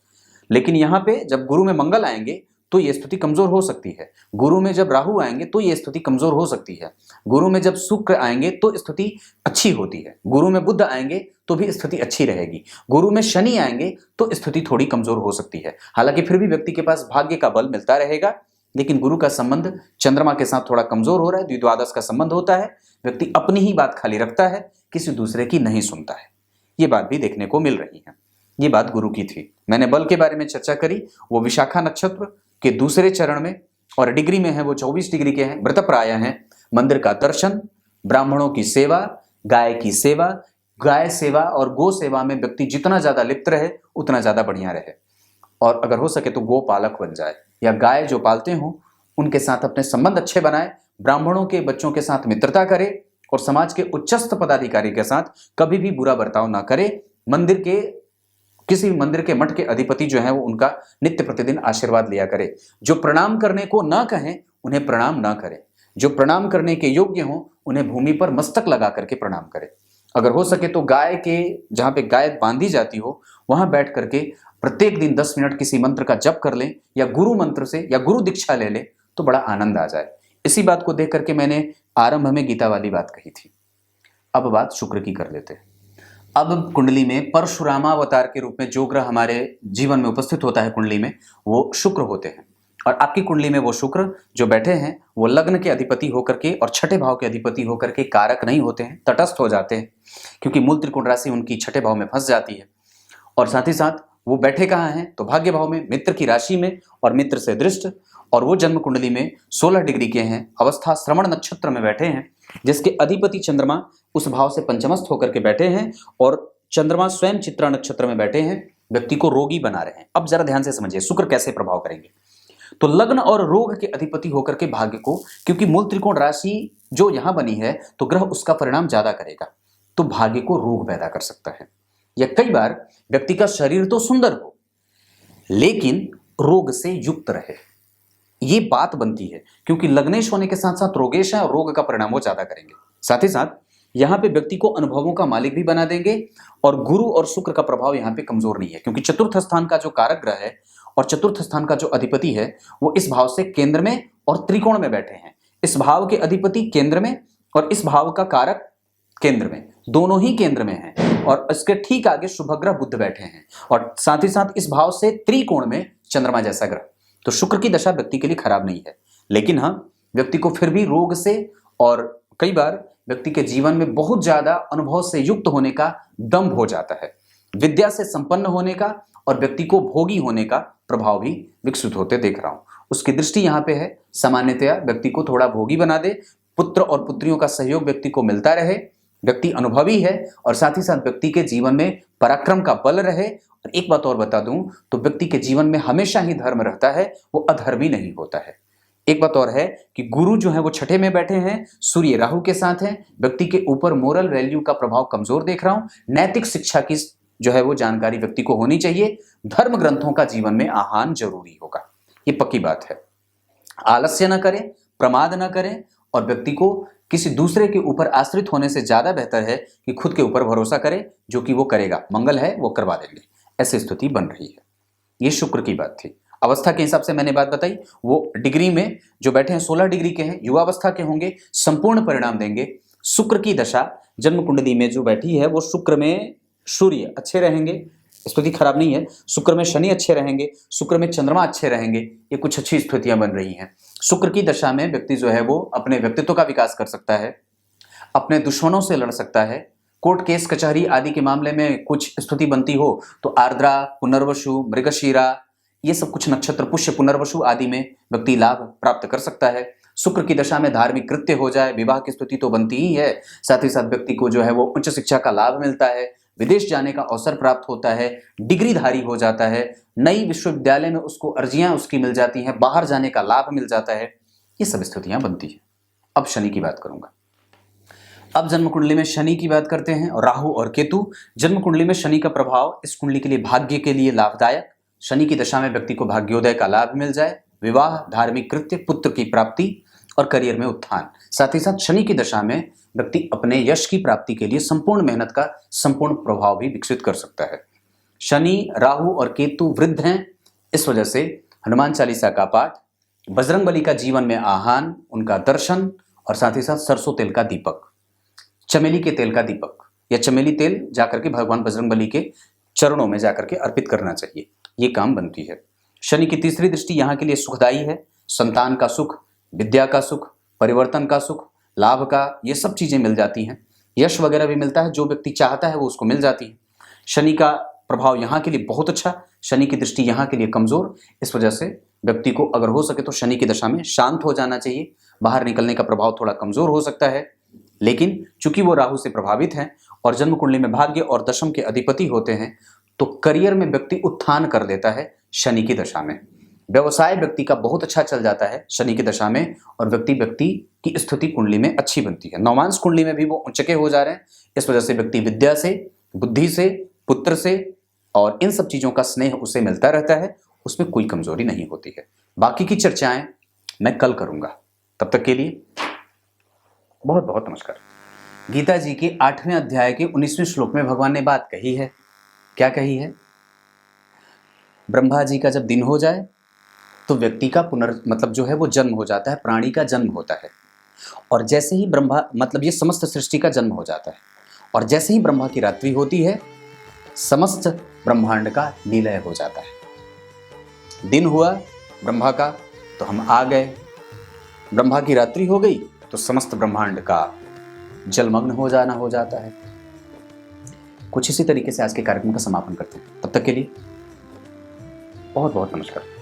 लेकिन यहाँ पे जब गुरु में मंगल आएंगे तो ये स्थिति कमजोर हो सकती है, गुरु में जब राहु आएंगे तो ये स्थिति कमजोर हो सकती है, गुरु में जब शुक्र आएंगे तो स्थिति अच्छी होती है, गुरु में बुध आएंगे तो भी स्थिति अच्छी रहेगी, गुरु में शनि आएंगे तो स्थिति थोड़ी कमजोर हो सकती है। हालांकि फिर भी व्यक्ति के पास भाग्य का बल मिलता रहेगा, लेकिन गुरु का संबंध चंद्रमा के साथ थोड़ा कमजोर हो रहा है, द्विद्वादश का संबंध होता है, व्यक्ति अपनी ही बात खाली रखता है, किसी दूसरे की नहीं सुनता है। ये बात भी देखने को मिल रही है। ये बात गुरु की थी। मैंने बल के बारे में चर्चा करी, वो विशाखा नक्षत्र के दूसरे चरण में और डिग्री में है वो 24 डिग्री के हैं, व्रतप्राय हैं। मंदिर का दर्शन, ब्राह्मणों की सेवा, गाय की सेवा, गाय सेवा और गो सेवा में व्यक्ति जितना ज्यादा लिप्त रहे उतना ज्यादा बढ़िया रहे, और अगर हो सके तो गो पालक बन जाए या गाय जो पालते हो उनके साथ अपने संबंध अच्छे बनाए, ब्राह्मणों के बच्चों के साथ मित्रता करे और समाज के उच्चस्थ पदाधिकारी के साथ कभी भी बुरा बर्ताव ना करे। मंदिर के किसी भी मंदिर के मठ के अधिपति जो है वो उनका नित्य प्रतिदिन आशीर्वाद लिया करे। जो प्रणाम करने को ना कहें उन्हें प्रणाम ना करें, जो प्रणाम करने के योग्य हो उन्हें भूमि पर मस्तक लगा करके प्रणाम करें। अगर हो सके तो गाय के जहाँ पे गाय बांधी जाती हो वहां बैठ करके प्रत्येक दिन 10 मिनट किसी मंत्र का जप कर लें या गुरु मंत्र से या गुरु दीक्षा ले लें तो बड़ा आनंद आ जाए। इसी बात को देख करके मैंने आरंभ में गीता वाली बात कही थी। अब बात शुक्र की कर लेते हैं। अब कुंडली में परशुरामावतार के रूप में जो ग्रह हमारे जीवन में उपस्थित होता है कुंडली में, वो शुक्र होते हैं। और आपकी कुंडली में वो शुक्र जो बैठे हैं वो लग्न के अधिपति होकर के और छठे भाव के अधिपति होकर के कारक नहीं होते हैं, तटस्थ हो जाते हैं, क्योंकि मूल त्रिकोण राशि उनकी छठे भाव में फंस जाती है। और साथ ही साथ वो बैठे कहाँ हैं तो भाग्य भाव में, मित्र की राशि में और मित्र से दृष्ट, और वो जन्म कुंडली में 16 डिग्री के हैं, अवस्था श्रवण नक्षत्र में बैठे हैं, जिसके अधिपति चंद्रमा उस भाव से पंचमस्थ होकर के बैठे हैं और चंद्रमा स्वयं चित्रा नक्षत्र में बैठे हैं व्यक्ति को रोगी बना रहे हैं। अब जरा ध्यान से समझिए शुक्र कैसे प्रभाव करेंगे। तो लग्न और रोग के अधिपति होकर के भाग्य को, क्योंकि मूल त्रिकोण राशि जो यहां बनी है तो ग्रह उसका परिणाम ज्यादा करेगा, तो भाग्य को रोग पैदा कर सकता है। या कई बार व्यक्ति का शरीर तो सुंदर हो लेकिन रोग से युक्त रहे, ये बात बनती है, क्योंकि लग्नेश होने के साथ साथ रोगेश है और रोग का परिणाम वो ज्यादा करेंगे। साथ ही साथ यहां पे व्यक्ति को अनुभवों का मालिक भी बना देंगे, और गुरु और शुक्र का प्रभाव यहां पे कमजोर नहीं है, क्योंकि चतुर्थ स्थान का जो कारक ग्रह है और चतुर्थ स्थान का जो अधिपति है वो इस भाव से केंद्र में और त्रिकोण में बैठे हैं। इस भाव के अधिपति केंद्र में और इस भाव का कारक केंद्र में, दोनों ही केंद्र में हैं, और इसके ठीक आगे शुभ ग्रह बुध बैठे हैं, और साथ ही साथ इस भाव से त्रिकोण में चंद्रमा जैसा ग्रह। तो शुक्र की दशा व्यक्ति के लिए खराब नहीं है, लेकिन हाँ व्यक्ति को फिर भी रोग से और कई बार व्यक्ति के जीवन में बहुत ज्यादा अनुभव से युक्त होने का दंभ हो जाता है, विद्या से संपन्न होने का और व्यक्ति को भोगी होने का प्रभाव भी विकसित होते देख रहा हूं। उसकी दृष्टि यहाँ पे है सामान्यतया व्यक्ति को थोड़ा भोगी बना दे, पुत्र और पुत्रियों का सहयोग व्यक्ति को मिलता रहे, व्यक्ति अनुभवी है और साथ ही साथ व्यक्ति के जीवन में पराक्रम का बल रहे। और एक बात और बता दूं तो व्यक्ति के जीवन में हमेशा ही धर्म रहता है, वो अधर्मी नहीं होता है। एक बात और है कि गुरु जो है वो छठे में बैठे हैं, सूर्य राहु के साथ हैं, व्यक्ति के ऊपर मोरल वैल्यू का प्रभाव कमजोर देख रहा हूं। नैतिक शिक्षा की जो है वो जानकारी व्यक्ति को होनी चाहिए, धर्म ग्रंथों का जीवन में आहान जरूरी होगा, ये पक्की बात है। आलस्य न करें, प्रमाद न करें, और व्यक्ति को किसी दूसरे के ऊपर आश्रित होने से ज्यादा बेहतर है कि खुद के ऊपर भरोसा करे, जो कि वो करेगा, मंगल है वो करवा देंगे, ऐसी स्थिति बन रही है। ये शुक्र की बात थी। अवस्था के हिसाब से मैंने बात बताई, वो डिग्री में जो बैठे हैं 16 डिग्री के हैं, युवावस्था के होंगे, संपूर्ण परिणाम देंगे। शुक्र की दशा जन्म कुंडली में जो बैठी है वो शुक्र में सूर्य अच्छे रहेंगे, स्थिति खराब नहीं है, शुक्र में शनि अच्छे रहेंगे, शुक्र में चंद्रमा अच्छे रहेंगे, ये कुछ अच्छी स्थितियां बन रही हैं। शुक्र की दशा में व्यक्ति जो है वो अपने व्यक्तित्व का विकास कर सकता है, अपने दुश्मनों से लड़ सकता है, कोर्ट केस कचहरी आदि के मामले में कुछ स्थिति बनती हो तो आर्द्रा, पुनर्वसु, मृगशीरा, ये सब कुछ नक्षत्र, पुष्य, पुनर्वसु आदि में व्यक्ति लाभ प्राप्त कर सकता है। शुक्र की दशा में धार्मिक कृत्य हो जाए, विवाह की स्थिति तो बनती ही है, साथ ही साथ व्यक्ति को जो है वो उच्च शिक्षा का लाभ मिलता है, विदेश जाने का अवसर प्राप्त होता है, डिग्रीधारी हो जाता है, नई विश्वविद्यालय में उसको अर्जियां उसकी मिल जाती हैं, बाहर जाने का लाभ मिल जाता है, ये सब स्थितियां बनती है। अब शनि की बात करूंगा। अब जन्म कुंडली में शनि की बात करते हैं, और राहु और केतु। जन्म कुंडली में शनि का प्रभाव इस कुंडली के लिए भाग्य के लिए लाभदायक। शनि की दशा में व्यक्ति को भाग्योदय का लाभ मिल जाए, विवाह, धार्मिक कृत्य, पुत्र की प्राप्ति और करियर में उत्थान। साथ ही साथ शनि की दशा में व्यक्ति अपने यश की प्राप्ति के लिए संपूर्ण मेहनत का संपूर्ण प्रभाव भी विकसित कर सकता है। शनि, राहु और केतु वृद्ध हैं, इस वजह से हनुमान चालीसा का पाठ, बजरंगबली का जीवन में आह्वान, उनका दर्शन, और साथ ही साथ सरसों तेल का दीपक, चमेली के तेल का दीपक या चमेली तेल जाकर के भगवान बजरंगबली के चरणों में जाकर के अर्पित करना चाहिए, ये काम बनती है। शनि की तीसरी दृष्टि यहाँ के लिए सुखदायी है, संतान का सुख, विद्या का सुख, परिवर्तन का सुख, लाभ का, ये सब चीजें मिल जाती हैं, यश वगैरह भी मिलता है, जो व्यक्ति चाहता है वो उसको मिल जाती है। शनि का प्रभाव यहाँ के लिए बहुत अच्छा, शनि की दृष्टि यहाँ के लिए कमजोर, इस वजह से व्यक्ति को अगर हो सके तो शनि की दशा में शांत हो जाना चाहिए। बाहर निकलने का प्रभाव थोड़ा कमजोर हो सकता है, लेकिन चूंकि वो राहु से प्रभावित हैं और जन्म कुंडली में भाग्य और दशम के अधिपति होते हैं, तो करियर में व्यक्ति उत्थान कर देता है शनि की दशा में। व्यवसाय व्यक्ति का बहुत अच्छा चल जाता है शनि की दशा में, और व्यक्ति की स्थिति कुंडली में अच्छी बनती है। नवमांश कुंडली में भी वो उच्चके हो जा रहे हैं, इस वजह से व्यक्ति विद्या से, बुद्धि से, पुत्र से और इन सब चीजों का स्नेह उसे मिलता रहता है, उसमें कोई कमजोरी नहीं होती है। बाकी की चर्चाएं मैं कल करूंगा, तब तक के लिए बहुत बहुत नमस्कार। गीता जी के 8वें अध्याय के 19वें श्लोक में भगवान ने बात कही है। क्या कही है? ब्रह्मा जी का जब दिन हो जाए तो व्यक्ति का मतलब जो है वो जन्म हो जाता है, प्राणी का जन्म होता है, और जैसे ही ब्रह्मा मतलब ये समस्त सृष्टि का जन्म हो जाता है, और जैसे ही ब्रह्मा की रात्रि होती है समस्त ब्रह्मांड का निलय हो जाता है। दिन हुआ ब्रह्मा का तो हम आ गए, ब्रह्मा की रात्रि हो गई तो समस्त ब्रह्मांड का जलमग्न हो जाना हो जाता है। कुछ इसी तरीके से आज के कार्यक्रम का समापन करते हैं। तब तक के लिए बहुत बहुत नमस्कार।